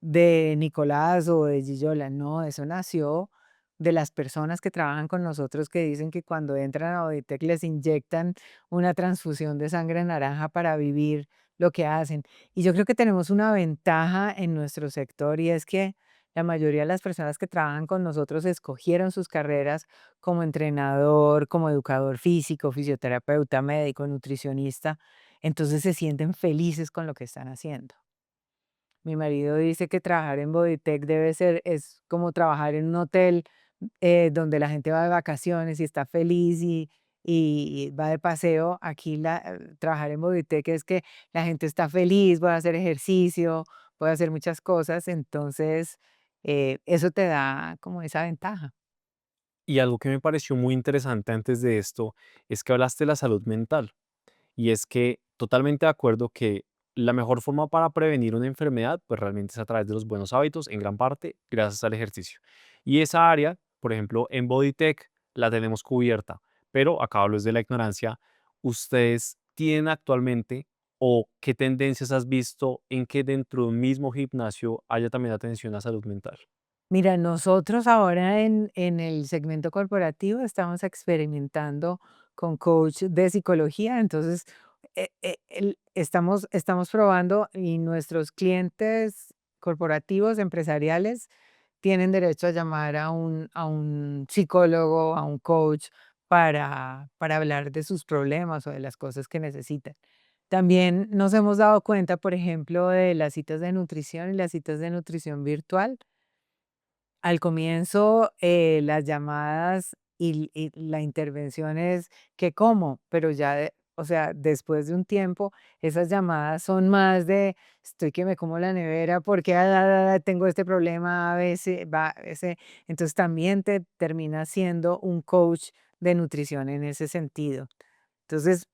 de Nicolás o de Gillola, no, eso nació de las personas que trabajan con nosotros que dicen que cuando entran a Bodytech les inyectan una transfusión de sangre naranja para vivir lo que hacen. Y yo creo que tenemos una ventaja en nuestro sector y es que la mayoría de las personas que trabajan con nosotros escogieron sus carreras como entrenador, como educador físico, fisioterapeuta, médico, nutricionista, entonces se sienten felices con lo que están haciendo. Mi marido dice que trabajar en Bodytech es como trabajar en un hotel donde la gente va de vacaciones y está feliz y va de paseo. Aquí trabajar en Bodytech es que la gente está feliz, puede hacer ejercicio, puede hacer muchas cosas, entonces eso te da como esa ventaja. Y algo que me pareció muy interesante antes de esto es que hablaste de la salud mental. Y es que totalmente de acuerdo que la mejor forma para prevenir una enfermedad, pues realmente es a través de los buenos hábitos, en gran parte gracias al ejercicio. Y esa área, por ejemplo, en BodyTech la tenemos cubierta, pero acá hablo desde la ignorancia. ¿Ustedes tienen actualmente o qué tendencias has visto en que dentro de un mismo gimnasio haya también atención a salud mental? Mira, nosotros ahora en el segmento corporativo estamos experimentando con coach de psicología, entonces estamos probando y nuestros clientes corporativos, empresariales, tienen derecho a llamar a un psicólogo, a un coach para hablar de sus problemas o de las cosas que necesitan. También nos hemos dado cuenta, por ejemplo, de las citas de nutrición y las citas de nutrición virtual. Al comienzo, las llamadas y la intervención es que cómo, pero ya, o sea, después de un tiempo, esas llamadas son más de estoy que me como la nevera porque tengo este problema a veces, va, ese. Entonces también te termina siendo un coach de nutrición en ese sentido. Entonces,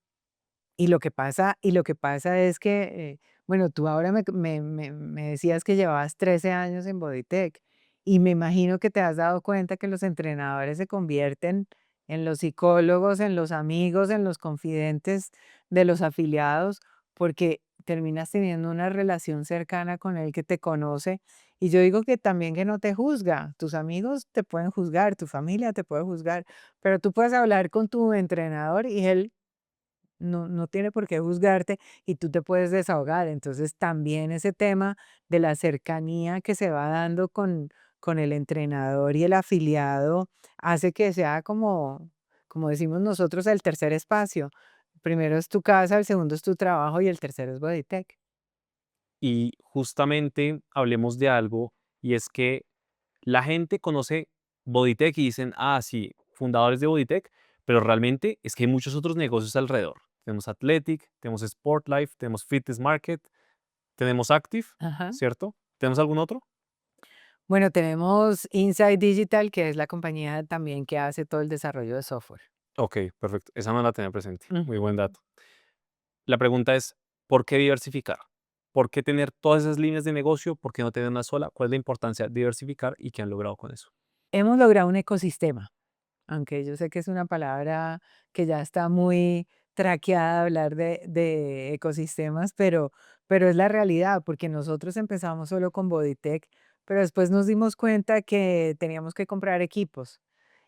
y lo que pasa es que, bueno, tú ahora me decías que llevabas 13 años en Bodytech. Y me imagino que te has dado cuenta que los entrenadores se convierten en los psicólogos, en los amigos, en los confidentes de los afiliados, porque terminas teniendo una relación cercana con el que te conoce. Y yo digo que también que no te juzga. Tus amigos te pueden juzgar, tu familia te puede juzgar, pero tú puedes hablar con tu entrenador y él no tiene por qué juzgarte y tú te puedes desahogar. Entonces, también ese tema de la cercanía que se va dando con el entrenador y el afiliado hace que sea como decimos nosotros, el tercer espacio. Primero es tu casa, el segundo es tu trabajo y el tercero es Bodytech. Y justamente hablemos de algo, y es que la gente conoce Bodytech y dicen, ah, sí, fundadores de Bodytech, pero realmente es que hay muchos otros negocios alrededor. Tenemos Athletic, tenemos Sportlife, tenemos Fitness Market, tenemos Active, Ajá. ¿cierto? ¿Tenemos algún otro? Bueno, tenemos Insight Digital, que es la compañía también que hace todo el desarrollo de software. Ok, perfecto. Esa no la tenía presente. Ujú. Muy buen dato. La pregunta es, ¿por qué diversificar? ¿Por qué tener todas esas líneas de negocio? ¿Por qué no tener una sola? ¿Cuál es la importancia de diversificar y qué han logrado con eso? Hemos logrado un ecosistema. Aunque yo sé que es una palabra que ya está muy traqueada hablar de ecosistemas, pero es la realidad, porque nosotros empezamos solo con Bodytech, pero después nos dimos cuenta que teníamos que comprar equipos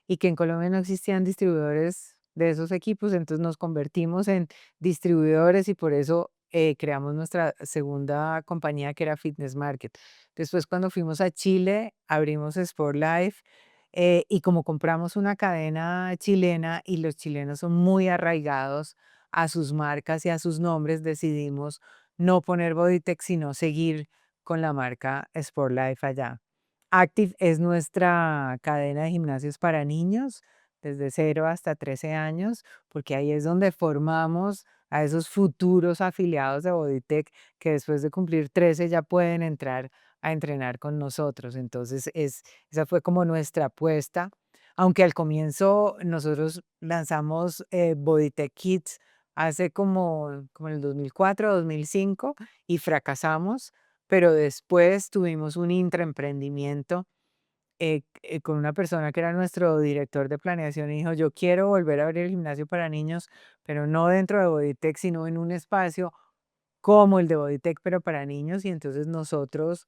y que en Colombia no existían distribuidores de esos equipos, entonces nos convertimos en distribuidores y por eso creamos nuestra segunda compañía que era Fitness Market. Después cuando fuimos a Chile, abrimos Sport Life y como compramos una cadena chilena y los chilenos son muy arraigados a sus marcas y a sus nombres, decidimos no poner Bodytech, sino seguir con la marca Sport Life allá. Active es nuestra cadena de gimnasios para niños, desde 0 hasta 13 años, porque ahí es donde formamos a esos futuros afiliados de Bodytech que después de cumplir 13 ya pueden entrar a entrenar con nosotros. Entonces, esa fue como nuestra apuesta. Aunque al comienzo nosotros lanzamos Bodytech Kids hace como en el 2004, 2005 y fracasamos, pero después tuvimos un intraemprendimiento con una persona que era nuestro director de planeación y dijo, yo quiero volver a abrir el gimnasio para niños, pero no dentro de Bodytech, sino en un espacio como el de Bodytech, pero para niños. Y entonces nosotros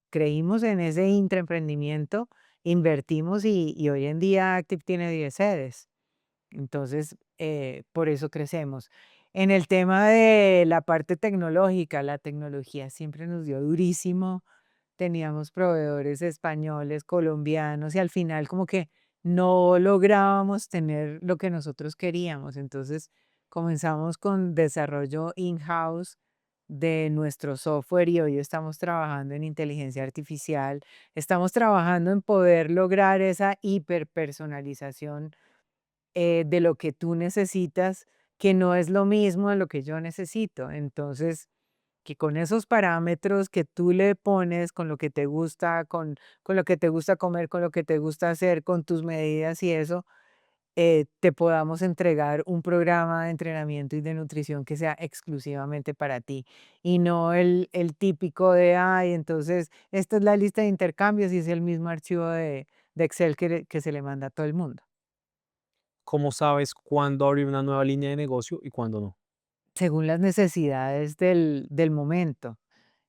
creímos en ese intraemprendimiento, invertimos y hoy en día Active tiene 10 sedes. Entonces, por eso crecemos. En el tema de la parte tecnológica, la tecnología siempre nos dio durísimo. Teníamos proveedores españoles, colombianos y al final como que no lográbamos tener lo que nosotros queríamos. Entonces comenzamos con desarrollo in-house de nuestro software y hoy estamos trabajando en inteligencia artificial. Estamos trabajando en poder lograr esa hiperpersonalización de lo que tú necesitas, que no es lo mismo de lo que yo necesito. Entonces, que con esos parámetros que tú le pones, con lo que te gusta, con lo que te gusta comer, con lo que te gusta hacer, con tus medidas y eso, te podamos entregar un programa de entrenamiento y de nutrición que sea exclusivamente para ti y no el típico de, ay, entonces esta es la lista de intercambios y es el mismo archivo de Excel que se le manda a todo el mundo. ¿Cómo sabes cuándo abrir una nueva línea de negocio y cuándo no? Según las necesidades del momento.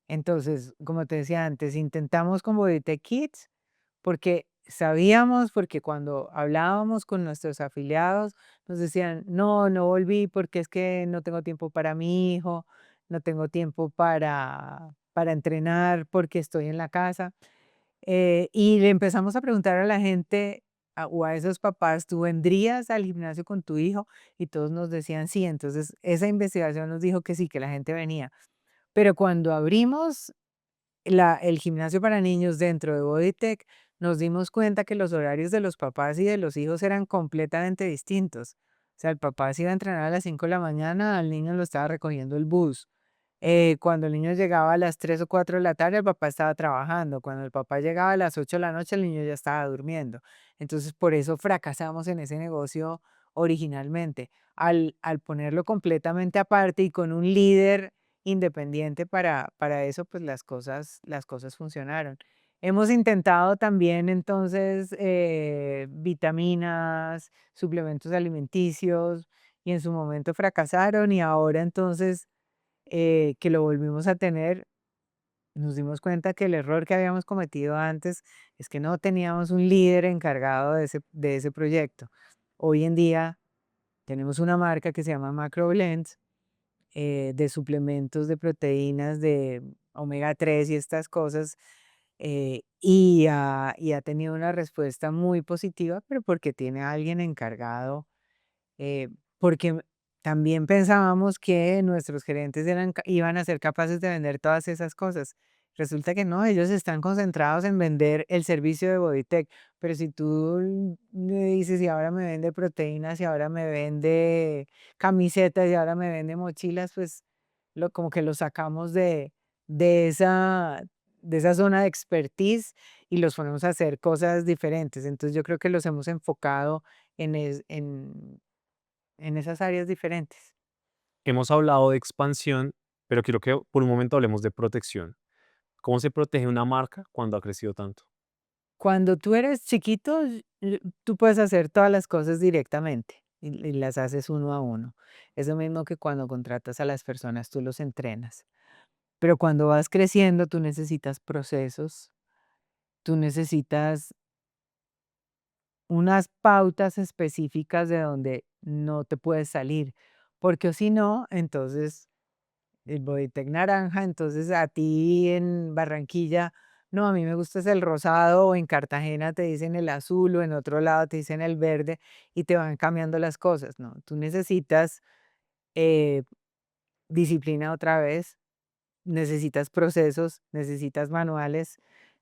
Entonces, como te decía antes, intentamos con Bodytech Kids porque sabíamos, porque cuando hablábamos con nuestros afiliados, nos decían, no, no volví porque es que no tengo tiempo para mi hijo, no tengo tiempo para entrenar porque estoy en la casa. Y le empezamos a preguntar a la gente o a esos papás, ¿tú vendrías al gimnasio con tu hijo? Y todos nos decían sí. Entonces, esa investigación nos dijo que sí, que la gente venía. Pero cuando abrimos el gimnasio para niños dentro de Bodytech, nos dimos cuenta que los horarios de los papás y de los hijos eran completamente distintos. O sea, el papá se iba a entrenar a las 5 de la mañana, al niño lo estaba recogiendo el bus. Cuando el niño llegaba a las 3 o 4 de la tarde, el papá estaba trabajando. Cuando el papá llegaba a las 8 de la noche, el niño ya estaba durmiendo. Entonces, por eso fracasamos en ese negocio originalmente, al ponerlo completamente aparte y con un líder independiente para eso, pues las cosas funcionaron. Hemos intentado también entonces vitaminas, suplementos alimenticios y en su momento fracasaron y ahora entonces que lo volvimos a tener, nos dimos cuenta que el error que habíamos cometido antes es que no teníamos un líder encargado de ese proyecto. Hoy en día tenemos una marca que se llama MacroBlends de suplementos de proteínas de omega 3 y estas cosas, y ha tenido una respuesta muy positiva, pero porque tiene a alguien encargado eh, porque también pensábamos que nuestros gerentes iban a ser capaces de vender todas esas cosas. Resulta que no, ellos están concentrados en vender el servicio de Bodytech, pero si tú le dices, y ahora me vende proteínas, y ahora me vende camisetas, y ahora me vende mochilas, pues como que lo sacamos de esa, de esa zona de expertise y los ponemos a hacer cosas diferentes. Entonces yo creo que los hemos enfocado en esas áreas diferentes. Hemos hablado de expansión, pero quiero que por un momento hablemos de protección. ¿Cómo se protege una marca cuando ha crecido tanto? Cuando tú eres chiquito, tú puedes hacer todas las cosas directamente y las haces uno a uno. Es lo mismo que cuando contratas a las personas, tú los entrenas. Pero cuando vas creciendo, tú necesitas procesos, tú necesitas unas pautas específicas de donde no te puedes salir, porque o si no, entonces el Bodytech naranja, entonces a ti en Barranquilla, no, a mí me gusta es el rosado, o en Cartagena te dicen el azul, o en otro lado te dicen el verde, y te van cambiando las cosas, ¿no? Tú necesitas eh, disciplina otra vez, necesitas procesos, necesitas manuales,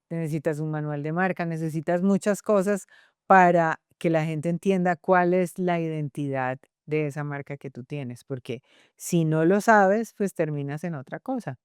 necesitas un manual de marca, necesitas muchas cosas para que la gente entienda cuál es la identidad de esa marca que tú tienes, porque si no lo sabes, pues terminas en otra cosa.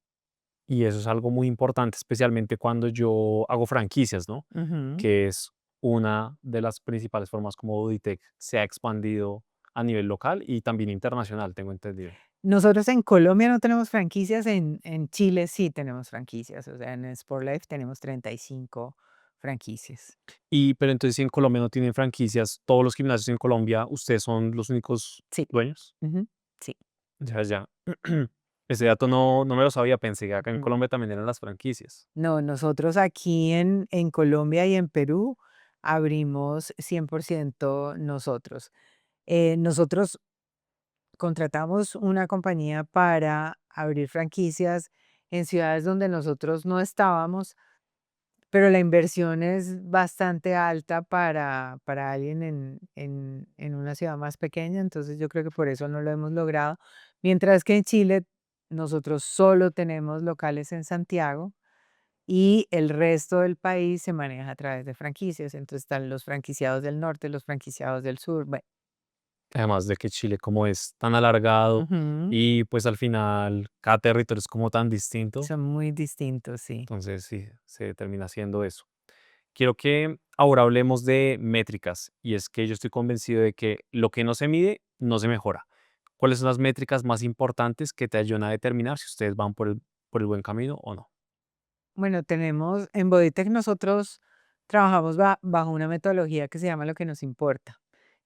Y eso es algo muy importante, especialmente cuando yo hago franquicias, ¿no? Ujú. Que es una de las principales formas como Auditec se ha expandido a nivel local y también internacional, tengo entendido. Nosotros en Colombia no tenemos franquicias, en Chile sí tenemos franquicias, o sea, en Sportlife tenemos 35 franquicias. Y, pero entonces, si en Colombia no tienen franquicias, todos los gimnasios en Colombia, ¿ustedes son los únicos Sí, dueños? ujú, sí. Ya, ya. Ese dato no me lo sabía, pensé que acá en Mm. Colombia también eran las franquicias. No, nosotros aquí en Colombia y en Perú abrimos 100% nosotros. Nosotros contratamos una compañía para abrir franquicias en ciudades donde nosotros no estábamos, pero la inversión es bastante alta para alguien en una ciudad más pequeña, entonces yo creo que por eso no lo hemos logrado. Mientras que en Chile nosotros solo tenemos locales en Santiago y el resto del país se maneja a través de franquicias. Entonces están los franquiciados del norte, los franquiciados del sur. Bueno, Además de que Chile como es tan alargado ujú, y pues al final cada territorio es como tan distinto, son muy distintos, sí. entonces sí, se termina haciendo eso. Quiero que ahora hablemos de métricas y es que yo estoy convencido de que lo que no se mide no se mejora. ¿Cuáles son las métricas más importantes que te ayudan a determinar si ustedes van por el buen camino o no? Bueno, tenemos en Bodytech nosotros trabajamos bajo una metodología que se llama lo que nos importa.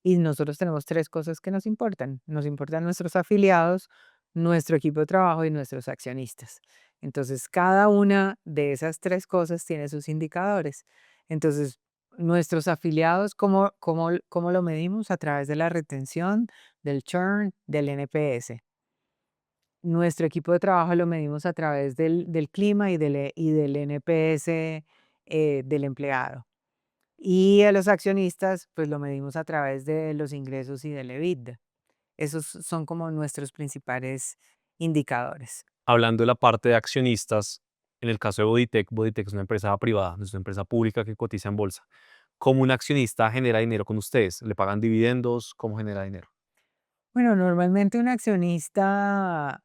Y nosotros tenemos tres cosas que nos importan. Nos importan nuestros afiliados, nuestro equipo de trabajo y nuestros accionistas. Entonces, cada una de esas tres cosas tiene sus indicadores. Entonces, nuestros afiliados, ¿cómo lo medimos? A través de la retención, del churn, del NPS. Nuestro equipo de trabajo lo medimos a través del clima y del NPS del empleado. Y a los accionistas, pues lo medimos a través de los ingresos y del EBITDA. Esos son como nuestros principales indicadores. Hablando de la parte de accionistas, en el caso de Bodytech, Bodytech es una empresa privada, no es una empresa pública que cotiza en bolsa. ¿Cómo un accionista genera dinero con ustedes? ¿Le pagan dividendos? ¿Cómo genera dinero? Bueno, normalmente un accionista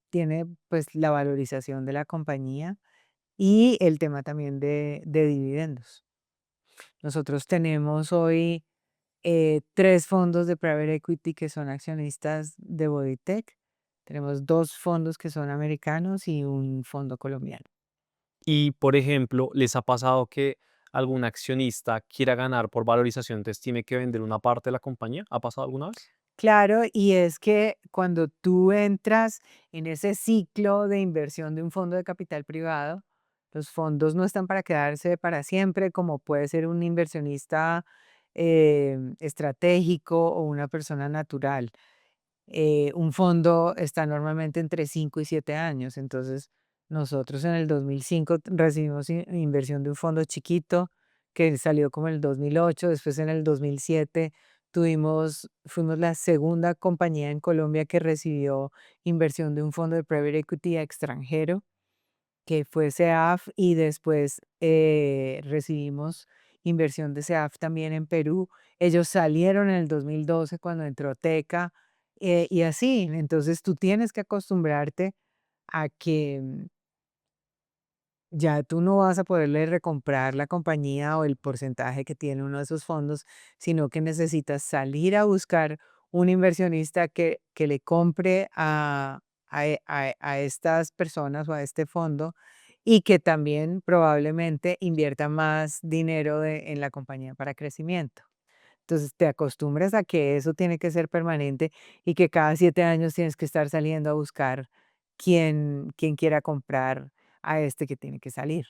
tiene pues la valorización de la compañía y el tema también de dividendos. Nosotros tenemos hoy tres fondos de private equity que son accionistas de Bodytech. Tenemos dos fondos que son americanos y un fondo colombiano. Y, por ejemplo, ¿les ha pasado que algún accionista quiera ganar por valorización, entonces tiene que vender una parte de la compañía? ¿Ha pasado alguna vez? Claro, y es que cuando tú entras en ese ciclo de inversión de un fondo de capital privado, los fondos no están para quedarse para siempre, como puede ser un inversionista estratégico o una persona natural. Un fondo está normalmente entre 5 y 7 años. Entonces, nosotros en el 2005 recibimos inversión de un fondo chiquito que salió como en el 2008. Después en el 2007 fuimos la segunda compañía en Colombia que recibió inversión de un fondo de private equity extranjero, que fue CEAF, y después recibimos inversión de CEAF también en Perú. Ellos salieron en el 2012 cuando entró Teca, y así. Entonces tú tienes que acostumbrarte a que ya tú no vas a poderle recomprar la compañía o el porcentaje que tiene uno de esos fondos, sino que necesitas salir a buscar un inversionista que le compre a estas personas o a este fondo, y que también probablemente invierta más dinero en la compañía para crecimiento. Entonces te acostumbras a que eso tiene que ser permanente y que cada 7 años tienes que estar saliendo a buscar quién quiera comprar a este que tiene que salir.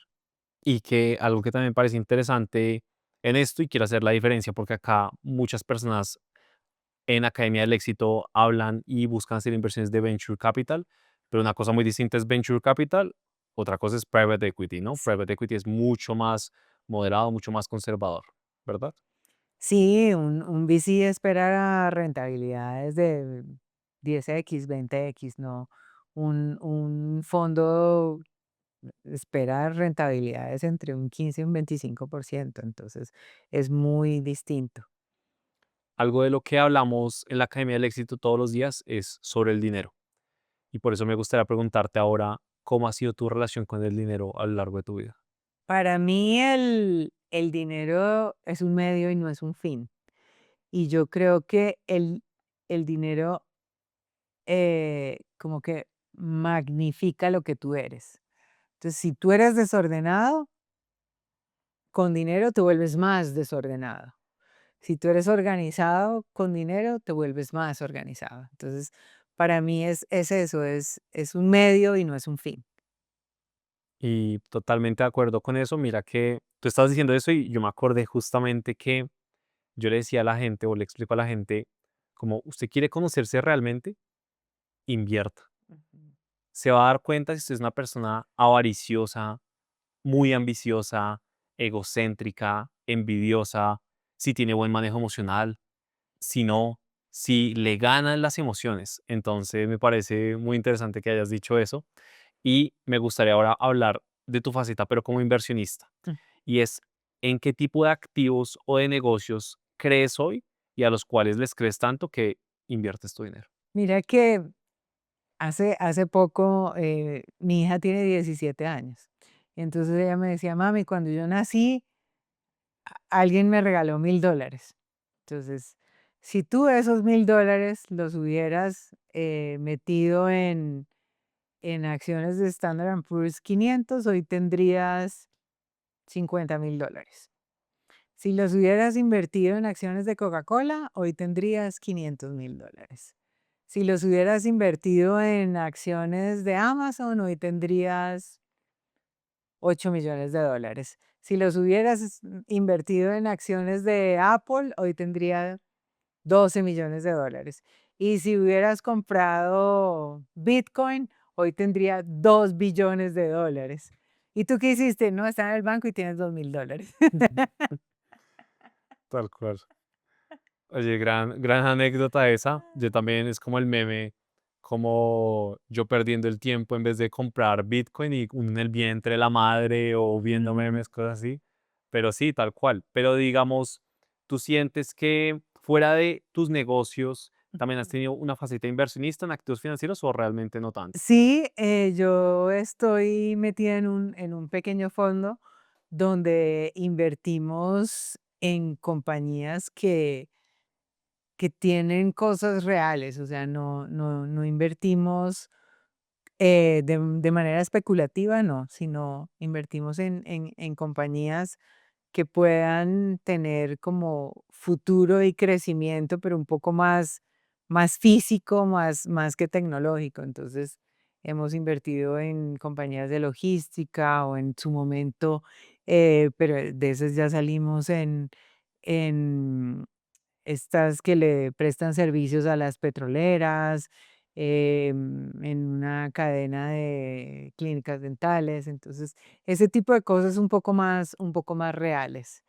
Y que algo que también parece interesante en esto, y quiero hacer la diferencia porque acá muchas personas en Academia del Éxito hablan y buscan hacer inversiones de venture capital, pero una cosa muy distinta es venture capital, otra cosa es private equity, ¿no? Private equity es mucho más moderado, mucho más conservador, ¿verdad? Sí, un VC espera rentabilidades de 10x, 20x, ¿no? Un fondo espera rentabilidades entre un 15 y un 25%. Entonces es muy distinto. Algo de lo que hablamos en la Academia del Éxito todos los días es sobre el dinero. Y por eso me gustaría preguntarte ahora, ¿cómo ha sido tu relación con el dinero a lo largo de tu vida? Para mí el dinero es un medio y no es un fin. Y yo creo que el dinero como que magnifica lo que tú eres. Entonces, si tú eres desordenado, con dinero te vuelves más desordenado. Si tú eres organizado, con dinero te vuelves más organizado. Entonces, para mí es eso, es un medio y no es un fin. Y totalmente de acuerdo con eso. Mira que tú estabas diciendo eso y yo me acordé justamente que yo le decía a la gente o le explico a la gente, como usted quiere conocerse realmente, invierta. Ujú. Se va a dar cuenta si usted es una persona avariciosa, muy ambiciosa, egocéntrica, envidiosa, si tiene buen manejo emocional, si no, si le ganan las emociones. Entonces me parece muy interesante que hayas dicho eso y me gustaría ahora hablar de tu faceta, pero como inversionista. Mm. Y es, ¿en qué tipo de activos o de negocios crees hoy y a los cuales les crees tanto que inviertes tu dinero? Mira que hace poco mi hija tiene 17 años. Y entonces ella me decía, mami, cuando yo nací, alguien me regaló $1000. Entonces, si tú esos $1000 los hubieras metido en acciones de Standard and Poor's 500, hoy tendrías $50,000. Si los hubieras invertido en acciones de Coca-Cola, hoy tendrías $500,000. Si los hubieras invertido en acciones de Amazon, hoy tendrías $8,000,000. Si los hubieras invertido en acciones de Apple, hoy tendría $12,000,000. Y si hubieras comprado Bitcoin, hoy tendría $2,000,000,000. ¿Y tú qué hiciste? No, está en el banco y tienes $2,000. Tal cual. Oye, gran anécdota esa. Yo también es como el meme, como yo perdiendo el tiempo en vez de comprar Bitcoin y uno en el vientre de la madre o viendo Ujú, memes, cosas así. Pero sí, tal cual. Pero digamos, ¿tú sientes que fuera de tus negocios también has ujú. tenido una faceta inversionista en activos financieros o realmente no tanto? Sí, yo estoy metida en un pequeño fondo donde invertimos en compañías que tienen cosas reales. O sea, no invertimos De manera especulativa no, sino invertimos en compañías que puedan tener como futuro y crecimiento, pero un poco más físico, más que tecnológico. Entonces, hemos invertido en compañías de logística o en su momento, pero de esas ya salimos en estas que le prestan servicios a las petroleras, en una cadena de clínicas dentales. Entonces, ese tipo de cosas un poco más reales.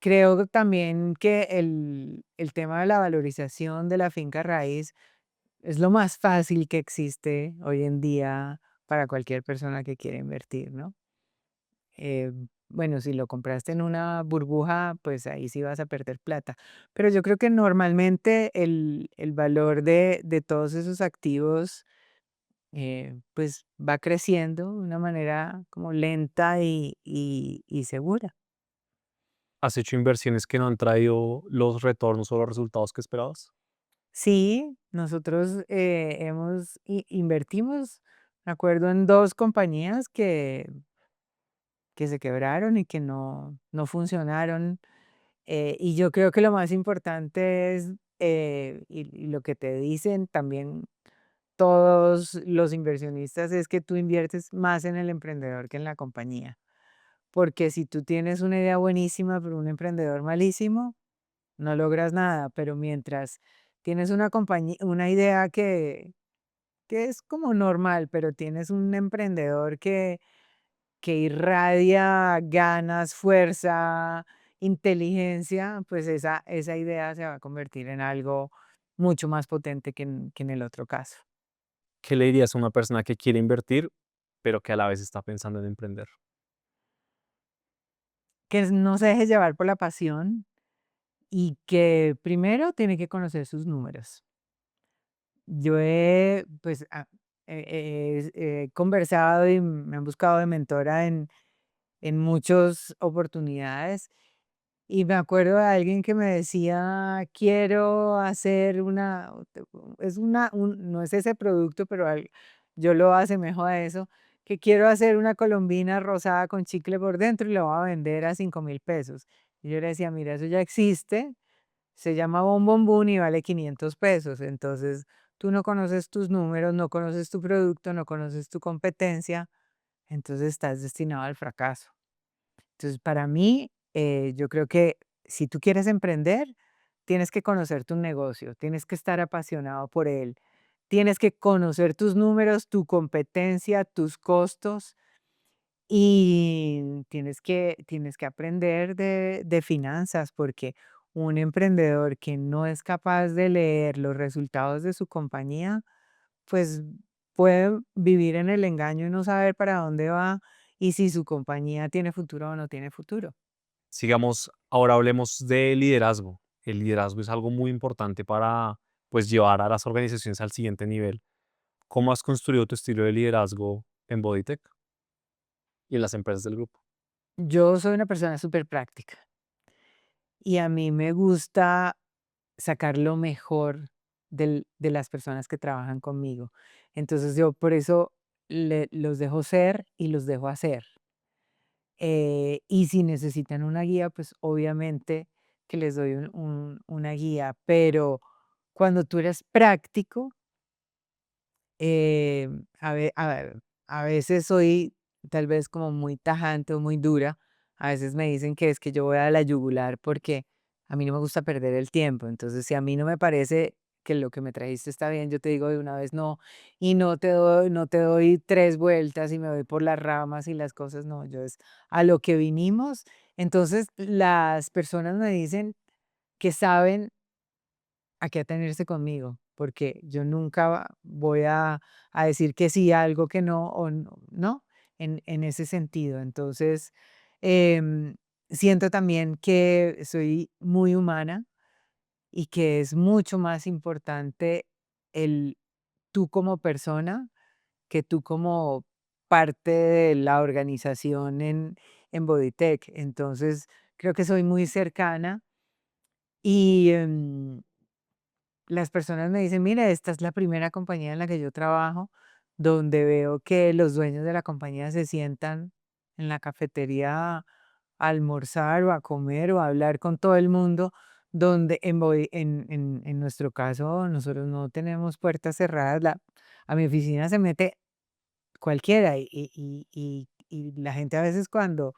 Creo también que el tema de la valorización de la finca raíz es lo más fácil que existe hoy en día para cualquier persona que quiera invertir, ¿no? Eh, bueno, si lo compraste en una burbuja, pues ahí sí vas a perder plata. Pero yo creo que normalmente el valor de todos esos activos, pues va creciendo de una manera como lenta y segura. ¿Has hecho inversiones que no han traído los retornos o los resultados que esperabas? Sí, nosotros invertimos, me acuerdo, en dos compañías que se quebraron y que no funcionaron. Y yo creo que lo más importante es, y lo que te dicen también todos los inversionistas, es que tú inviertes más en el emprendedor que en la compañía. Porque si tú tienes una idea buenísima, pero un emprendedor malísimo, no logras nada. Pero mientras tienes una compañía, una idea que es como normal, pero tienes un emprendedor que irradia ganas, fuerza, inteligencia, pues esa idea se va a convertir en algo mucho más potente que en el otro caso. ¿Qué le dirías a una persona que quiere invertir, pero que a la vez está pensando en emprender? No se deje llevar por la pasión y que primero tiene que conocer sus números. Yo pues, he conversado y me han buscado de mentora en muchas oportunidades. Y me acuerdo de alguien que me decía: "Quiero hacer no es ese producto, pero yo lo asemejo a eso, que quiero hacer una colombina rosada con chicle por dentro y lo voy a vender a 5.000 pesos". Y yo le decía: "Mira, eso ya existe, se llama Bon y vale 500 pesos". Entonces, tú no conoces tus números, no conoces tu producto, no conoces tu competencia, entonces estás destinado al fracaso. Entonces, para mí, yo creo que si tú quieres emprender, tienes que conocer tu negocio, tienes que estar apasionado por él, tienes que conocer tus números, tu competencia, tus costos y tienes que aprender de finanzas, porque un emprendedor que no es capaz de leer los resultados de su compañía, pues puede vivir en el engaño y no saber para dónde va y si su compañía tiene futuro o no tiene futuro. Sigamos, ahora hablemos de liderazgo. El liderazgo es algo muy importante para, pues, llevar a las organizaciones al siguiente nivel. ¿Cómo has construido tu estilo de liderazgo en Bodytech y en las empresas del grupo? Yo soy una persona súper práctica y a mí me gusta sacar lo mejor de las personas que trabajan conmigo. Entonces yo por eso los dejo ser y los dejo hacer. Y si necesitan una guía, pues obviamente que les doy una guía, pero cuando tú eres práctico, Eh, a veces soy tal vez como muy tajante o muy dura. A veces me dicen que es que yo voy a la yugular porque a mí no me gusta perder el tiempo. Entonces, si a mí no me parece que lo que me trajiste está bien, yo te digo de una vez no, y no te doy tres vueltas y me voy por las ramas y las cosas, no, yo es a lo que vinimos. Entonces, las personas me dicen que saben a qué atenerse conmigo, porque yo nunca voy a decir que sí a algo que no, o no, en ese sentido. Entonces, em, siento también que soy muy humana y que es mucho más importante el tú como persona que tú como parte de la organización en Bodytech. Entonces, creo que soy muy cercana y las personas me dicen: "Mira, esta es la primera compañía en la que yo trabajo", donde veo que los dueños de la compañía se sientan en la cafetería a almorzar o a comer o a hablar con todo el mundo, donde en nuestro caso nosotros no tenemos puertas cerradas, a mi oficina se mete cualquiera y la gente a veces cuando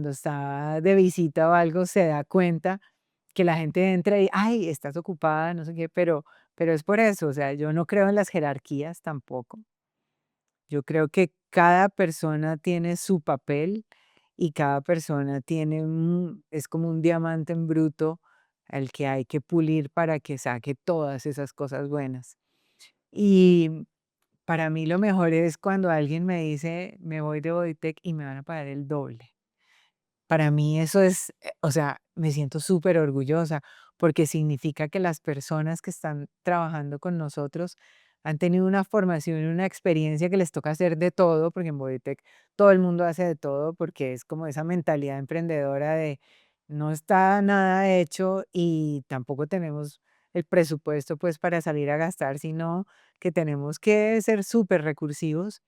está de visita o algo se da cuenta que la gente entra y, ay, estás ocupada, no sé qué, pero es por eso, o sea, yo no creo en las jerarquías tampoco. Yo creo que cada persona tiene su papel y cada persona es como un diamante en bruto al que hay que pulir para que saque todas esas cosas buenas. Y para mí lo mejor es cuando alguien me dice, me voy de Bodytech y me van a pagar el doble. Para mí eso es, o sea, me siento súper orgullosa porque significa que las personas que están trabajando con nosotros han tenido una formación y una experiencia que les toca hacer de todo, porque en Bodytech todo el mundo hace de todo, porque es como esa mentalidad emprendedora de no está nada hecho y tampoco tenemos el presupuesto pues para salir a gastar, sino que tenemos que ser súper recursivos.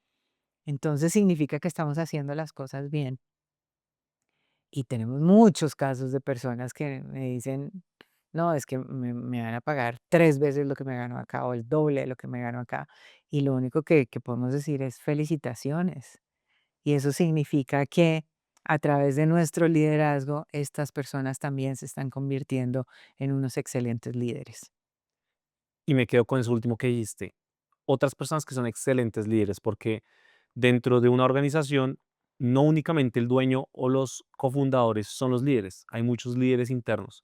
Entonces significa que estamos haciendo las cosas bien. Y tenemos muchos casos de personas que me dicen, no, es que me van a pagar 3 veces lo que me gano acá o el doble de lo que me gano acá. Y lo único que podemos decir es felicitaciones. Y eso significa que a través de nuestro liderazgo, estas personas también se están convirtiendo en unos excelentes líderes. Y me quedo con eso último que dijiste. Otras personas que son excelentes líderes, porque dentro de una organización, no únicamente el dueño o los cofundadores son los líderes, hay muchos líderes internos.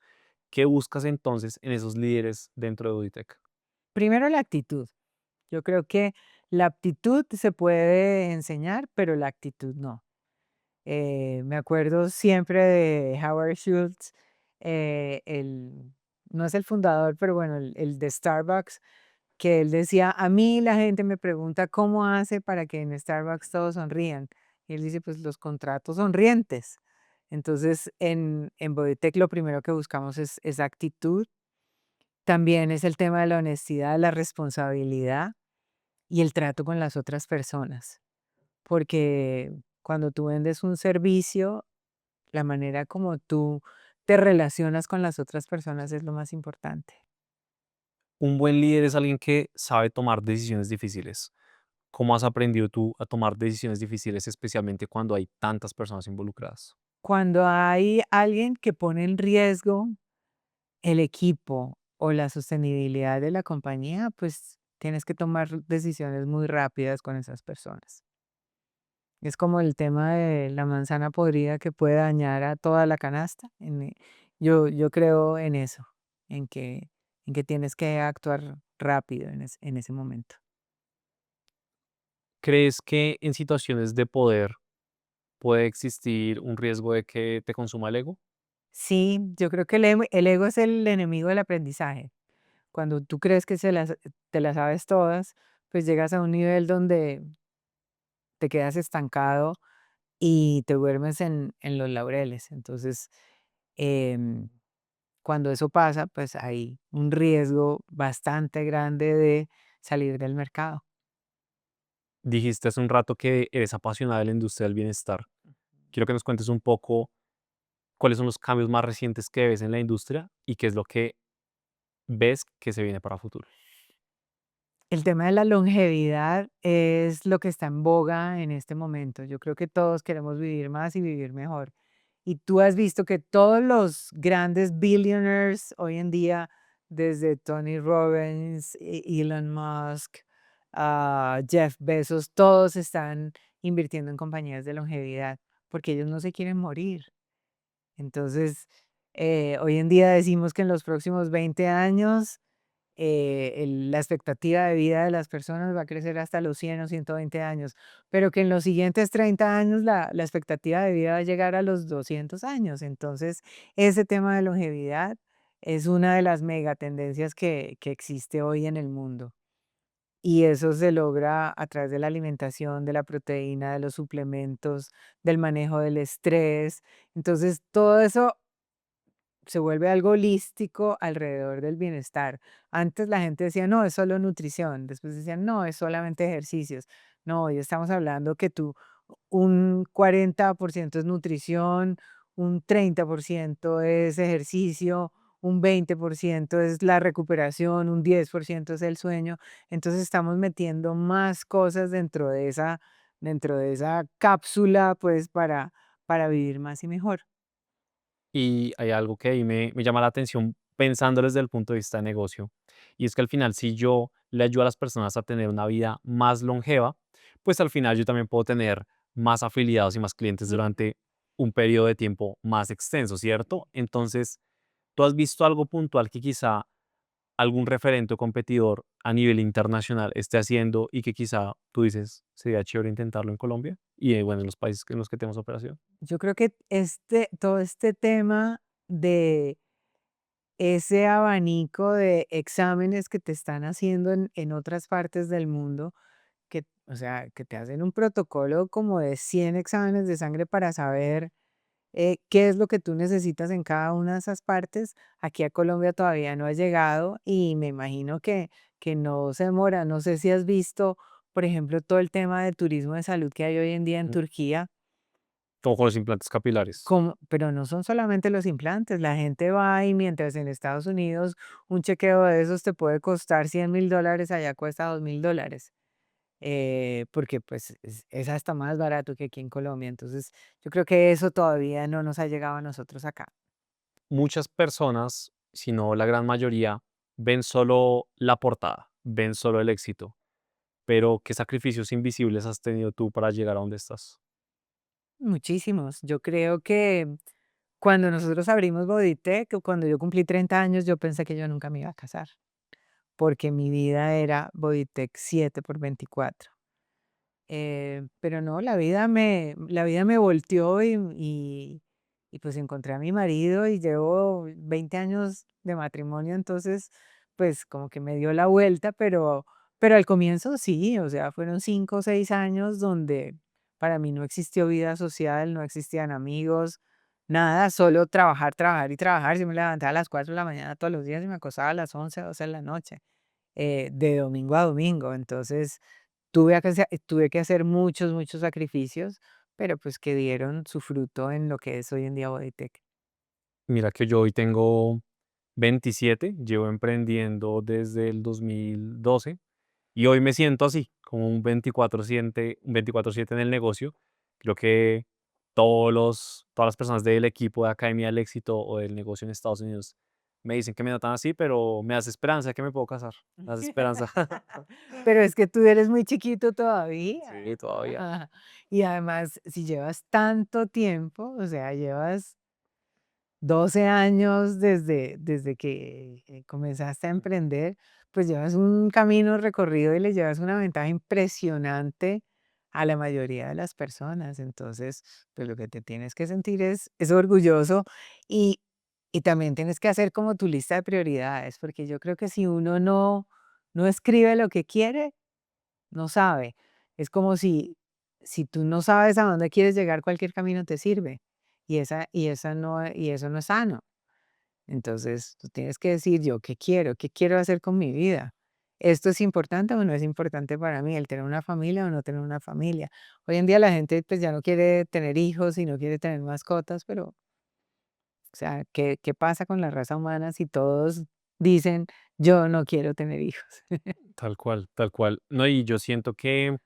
¿Qué buscas entonces en esos líderes dentro de Auditec? Primero la actitud. Yo creo que la aptitud se puede enseñar, pero la actitud no. Me acuerdo siempre de Howard Schultz, no es el fundador, pero bueno, el de Starbucks, que él decía, a mí la gente me pregunta cómo hace para que en Starbucks todos sonrían. Y él dice, pues los contratos sonrientes. Entonces, en Bodytech lo primero que buscamos es actitud. También es el tema de la honestidad, la responsabilidad y el trato con las otras personas. Porque cuando tú vendes un servicio, la manera como tú te relacionas con las otras personas es lo más importante. Un buen líder es alguien que sabe tomar decisiones difíciles. ¿Cómo has aprendido tú a tomar decisiones difíciles, especialmente cuando hay tantas personas involucradas? Cuando hay alguien que pone en riesgo el equipo o la sostenibilidad de la compañía, pues tienes que tomar decisiones muy rápidas con esas personas. Es como el tema de la manzana podrida que puede dañar a toda la canasta. Yo creo en eso, en que tienes que actuar rápido en ese momento. ¿Crees que en situaciones de poder puede existir un riesgo de que te consuma el ego? Sí, yo creo que el ego es el enemigo del aprendizaje. Cuando tú crees que te las sabes todas, pues llegas a un nivel donde te quedas estancado y te duermes en los laureles. Entonces, em, cuando eso pasa, pues hay un riesgo bastante grande de salir del mercado. Dijiste hace un rato que eres apasionada de la industria del bienestar. Quiero que nos cuentes un poco cuáles son los cambios más recientes que ves en la industria y qué es lo que ves que se viene para futuro. El tema de la longevidad es lo que está en boga en este momento. Yo creo que todos queremos vivir más y vivir mejor. Y tú has visto que todos los grandes billionaires hoy en día, desde Tony Robbins, Elon Musk, Jeff Bezos, todos están invirtiendo en compañías de longevidad porque ellos no se quieren morir. Entonces, hoy en día decimos que en los próximos 20 años la expectativa de vida de las personas va a crecer hasta los 100 o 120 años, pero que en los siguientes 30 años la expectativa de vida va a llegar a los 200 años. Entonces, ese tema de longevidad es una de las megatendencias que existe hoy en el mundo. Y eso se logra a través de la alimentación, de la proteína, de los suplementos, del manejo del estrés. Entonces, todo eso se vuelve algo holístico alrededor del bienestar. Antes la gente decía, no, es solo nutrición. Después decían, no, es solamente ejercicios. No, hoy estamos hablando que tú, un 40% es nutrición, un 30% es ejercicio, un 20% es la recuperación, un 10% es el sueño. Entonces estamos metiendo más cosas dentro de esa cápsula, pues para vivir más y mejor. Y hay algo que ahí me llama la atención pensando desde el punto de vista de negocio, y es que al final si yo le ayudo a las personas a tener una vida más longeva, pues al final yo también puedo tener más afiliados y más clientes durante un periodo de tiempo más extenso, ¿cierto? Entonces, ¿tú has visto algo puntual que quizá algún referente o competidor a nivel internacional esté haciendo y que quizá tú dices sería chévere intentarlo en Colombia y bueno, en los países en los que tenemos operación? Yo creo que todo este tema de ese abanico de exámenes que te están haciendo en otras partes del mundo, que, o sea, que te hacen un protocolo como de 100 exámenes de sangre para saber qué es lo que tú necesitas en cada una de esas partes. Aquí a Colombia todavía no ha llegado y me imagino que no se demora. No sé si has visto, por ejemplo, todo el tema de turismo de salud que hay hoy en día en Mm, Turquía. como con los implantes capilares. Pero no son solamente los implantes, la gente va y mientras en Estados Unidos un chequeo de esos te puede costar $100.000, allá cuesta $2.000, porque pues es hasta más barato que aquí en Colombia. Entonces yo creo que eso todavía no nos ha llegado a nosotros acá. Muchas personas, si no la gran mayoría, ven solo la portada, ven solo el éxito, pero ¿qué sacrificios invisibles has tenido tú para llegar a donde estás? Muchísimos. Yo creo que cuando nosotros abrimos Bodytech, o cuando yo cumplí 30 años, yo pensé que yo nunca me iba a casar, porque mi vida era Bodytech 7 por 24. Pero no, la vida me volteó y pues encontré a mi marido y llevo 20 años de matrimonio, entonces pues como que me dio la vuelta, pero al comienzo sí, o sea, fueron 5 o 6 años donde para mí no existió vida social, no existían amigos, nada, solo trabajar, trabajar y trabajar. Yo me levantaba a las 4 de la mañana todos los días y me acostaba a las 11 12 de la noche, de domingo a domingo. Entonces tuve que hacer muchos, muchos sacrificios, pero pues que dieron su fruto en lo que es hoy en día Bodytech. Mira que yo hoy tengo 27, llevo emprendiendo desde el 2012 y hoy me siento así, como un 24/7, un 24/7 en el negocio. Creo que todas las personas del equipo de Academia del Éxito o del negocio en Estados Unidos me dicen que me notan así, pero me hace esperanza que me puedo casar. Me hace esperanza. Pero es que tú eres muy chiquito todavía. Sí, todavía. Y además, si llevas tanto tiempo, o sea, llevas 12 años desde que comenzaste a emprender, pues llevas un camino recorrido y le llevas una ventaja impresionante a la mayoría de las personas. Entonces, pues lo que te tienes que sentir es orgulloso y, y también tienes que hacer como tu lista de prioridades, porque yo creo que si uno no escribe lo que quiere, no sabe. Es como si tú no sabes a dónde quieres llegar, cualquier camino te sirve. Y eso no es sano. Entonces, tú tienes que decir, yo qué quiero hacer con mi vida. ¿Esto es importante o no es importante para mí, el tener una familia o no tener una familia? Hoy en día la gente pues ya no quiere tener hijos y no quiere tener mascotas, pero, o sea, ¿qué pasa con la raza humana si todos dicen, yo no quiero tener hijos? Tal cual, tal cual. No, y yo siento que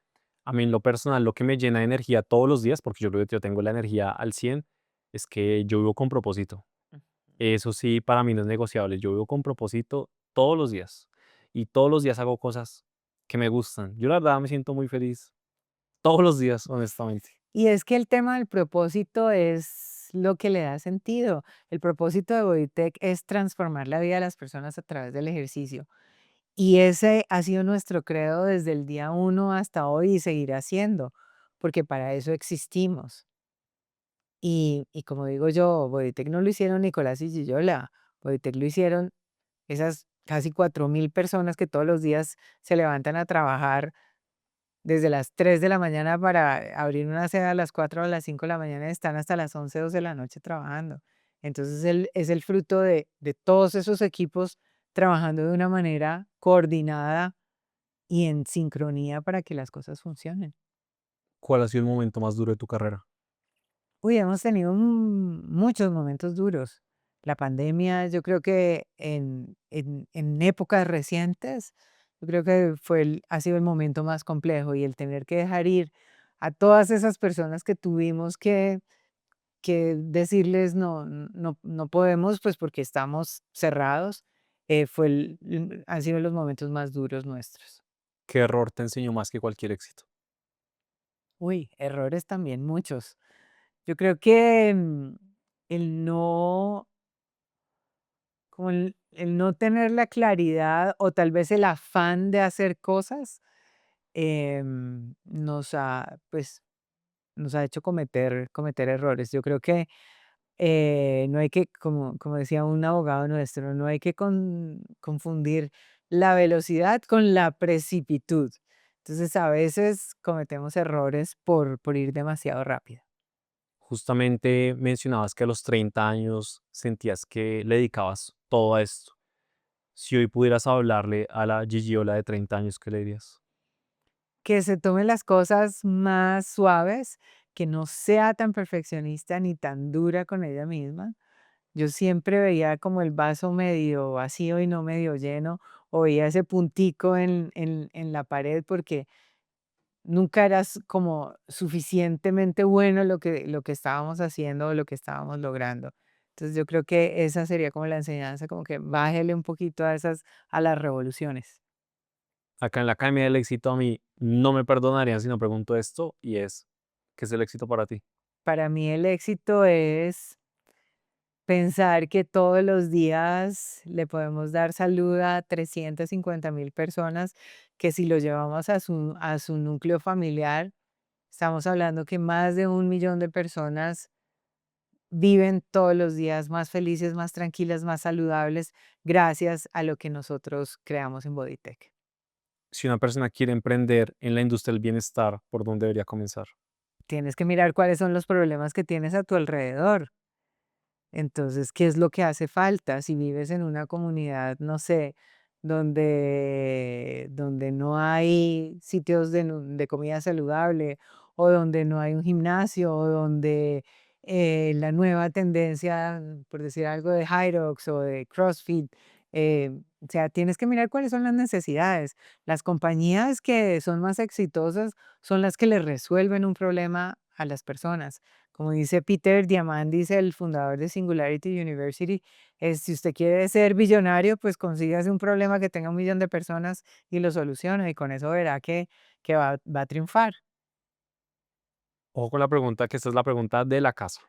a mí en lo personal lo que me llena de energía todos los días, porque yo creo que yo tengo la energía al 100, es que yo vivo con propósito. Eso sí, para mí no es negociable. Yo vivo con propósito todos los días y todos los días hago cosas que me gustan. Yo la verdad me siento muy feliz todos los días, honestamente. Y es que el tema del propósito es lo que le da sentido. El propósito de Bodytech es transformar la vida de las personas a través del ejercicio. Y ese ha sido nuestro credo desde el día uno hasta hoy y seguirá siendo, porque para eso existimos. Y como digo yo, Bodytech no lo hicieron Nicolás y Gillola, Bodytech lo hicieron esas casi 4.000 personas que todos los días se levantan a trabajar desde las 3 de la mañana para abrir una sede a las 4 o a las 5 de la mañana y están hasta las 11 12 de la noche trabajando. Entonces él es el fruto de todos esos equipos trabajando de una manera coordinada y en sincronía para que las cosas funcionen. ¿Cuál ha sido el momento más duro de tu carrera? Uy, hemos tenido muchos momentos duros. La pandemia, yo creo que en épocas recientes, yo creo que ha sido el momento más complejo y el tener que dejar ir a todas esas personas que tuvimos que decirles no, no, no podemos, pues porque estamos cerrados, han sido los momentos más duros nuestros. ¿Qué error te enseñó más que cualquier éxito? Uy, errores también muchos. Yo creo que el no, como el no tener la claridad o tal vez el afán de hacer cosas pues, nos ha hecho cometer errores. Yo creo que no hay que, como decía un abogado nuestro, no hay que confundir la velocidad con la precipitud. Entonces, a veces cometemos errores por ir demasiado rápido. Justamente mencionabas que a los 30 años sentías que le dedicabas todo a esto. Si hoy pudieras hablarle a la Gigiola de 30 años, ¿qué le dirías? Que se tomen las cosas más suaves, que no sea tan perfeccionista ni tan dura con ella misma. Yo siempre veía como el vaso medio vacío y no medio lleno, o veía ese puntico en la pared porque nunca eras como suficientemente bueno lo que estábamos haciendo o lo que estábamos logrando. Entonces yo creo que esa sería como la enseñanza, como que bájele un poquito a las revoluciones. Acá en la Academia del Éxito a mí no me perdonarían si no pregunto esto y es, ¿qué es el éxito para ti? Para mí el éxito es pensar que todos los días le podemos dar salud a 350.000 personas, que si lo llevamos a su núcleo familiar, estamos hablando que más de 1 millón de personas viven todos los días más felices, más tranquilas, más saludables, gracias a lo que nosotros creamos en Bodytech. Si una persona quiere emprender en la industria del bienestar, ¿por dónde debería comenzar? Tienes que mirar cuáles son los problemas que tienes a tu alrededor. Entonces, ¿qué es lo que hace falta? Si vives en una comunidad, no sé, donde no hay sitios de comida saludable, o donde no hay un gimnasio, o donde la nueva tendencia, por decir algo, de Hyrox o de CrossFit, o sea, tienes que mirar cuáles son las necesidades. Las compañías que son más exitosas son las que le resuelven un problema a las personas. Como dice Peter Diamandis, el fundador de Singularity University, si usted quiere ser billonario, pues consígase un problema que tenga 1 millón de personas y lo soluciona, y con eso verá que va a triunfar. Ojo con la pregunta, que esta es la pregunta de la casa.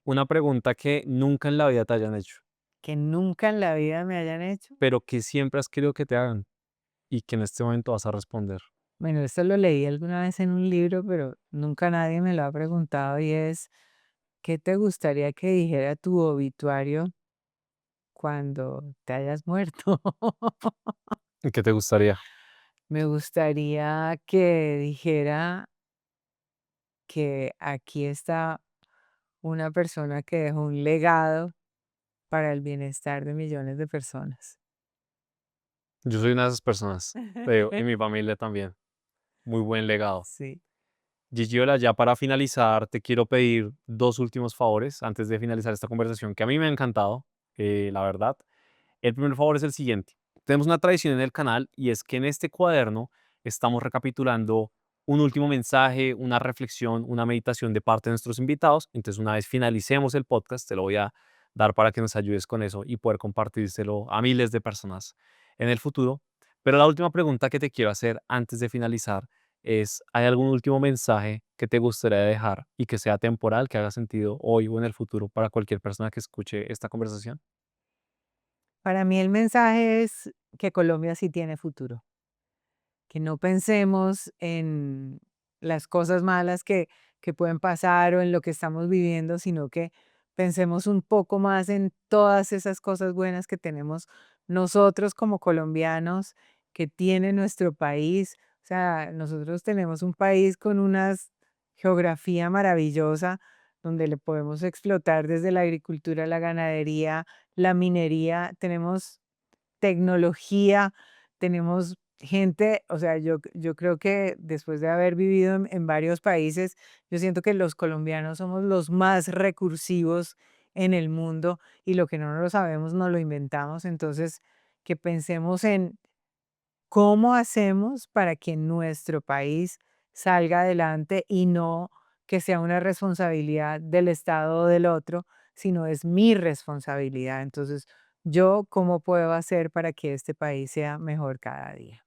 Una pregunta que nunca en la vida te hayan hecho, Que nunca en la vida me hayan hecho. pero que siempre has querido que te hagan y que en este momento vas a responder. Bueno, esto lo leí alguna vez en un libro, pero nunca nadie me lo ha preguntado, y es, ¿qué te gustaría que dijera tu obituario cuando te hayas muerto? ¿Y qué te gustaría? Me gustaría que dijera que aquí está una persona que dejó un legado para el bienestar de millones de personas. Yo soy una de esas personas, pero y mi familia también. Muy buen legado. Sí. Gigiola, ya para finalizar, te quiero pedir dos últimos favores antes de finalizar esta conversación que a mí me ha encantado, la verdad. El primer favor es el siguiente. Tenemos una tradición en el canal y es que en este cuaderno estamos recapitulando un último mensaje, una reflexión, una meditación de parte de nuestros invitados. Entonces, una vez finalicemos el podcast, te lo voy a dar para que nos ayudes con eso y poder compartírselo a miles de personas en el futuro. Pero la última pregunta que te quiero hacer antes de finalizar es, ¿hay algún último mensaje que te gustaría dejar y que sea temporal, que haga sentido hoy o en el futuro para cualquier persona que escuche esta conversación? Para mí el mensaje es que Colombia sí tiene futuro, que no pensemos en las cosas malas que pueden pasar o en lo que estamos viviendo, sino que pensemos un poco más en todas esas cosas buenas que tenemos nosotros como colombianos, que tiene nuestro país. O sea, nosotros tenemos un país con una geografía maravillosa, donde le podemos explotar desde la agricultura, la ganadería, la minería, tenemos tecnología, tenemos gente, o sea, yo creo que después de haber vivido en varios países, yo siento que los colombianos somos los más recursivos en el mundo y lo que no lo sabemos nos lo inventamos. Entonces, que pensemos en cómo hacemos para que nuestro país salga adelante y no que sea una responsabilidad del Estado o del otro, sino es mi responsabilidad. Entonces, yo, ¿cómo puedo hacer para que este país sea mejor cada día?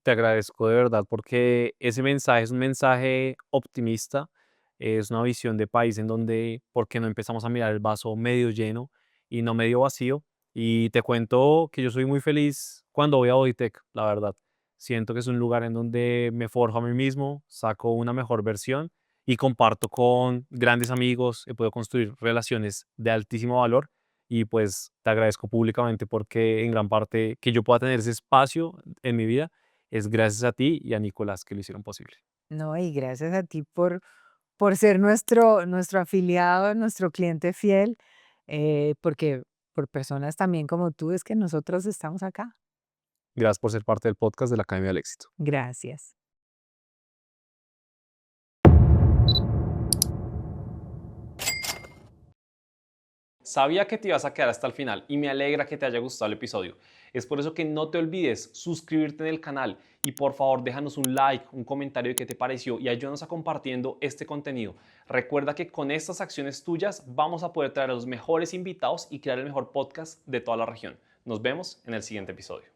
Te agradezco de verdad porque ese mensaje es un mensaje optimista, es una visión de país en donde, ¿por qué no empezamos a mirar el vaso medio lleno y no medio vacío? Y te cuento que yo soy muy feliz cuando voy a Bodytech, la verdad. Siento que es un lugar en donde me forjo a mí mismo, saco una mejor versión y comparto con grandes amigos, he podido construir relaciones de altísimo valor y pues te agradezco públicamente porque en gran parte que yo pueda tener ese espacio en mi vida es gracias a ti y a Nicolás que lo hicieron posible. No, y gracias a ti por ser nuestro afiliado, nuestro cliente fiel, porque por personas también como tú es que nosotros estamos acá. Gracias por ser parte del podcast de la Academia del Éxito. Gracias. Sabía que te ibas a quedar hasta el final y me alegra que te haya gustado el episodio. Es por eso que no te olvides suscribirte en el canal y por favor déjanos un like, un comentario de qué te pareció y ayúdanos a compartiendo este contenido. Recuerda que con estas acciones tuyas vamos a poder traer a los mejores invitados y crear el mejor podcast de toda la región. Nos vemos en el siguiente episodio.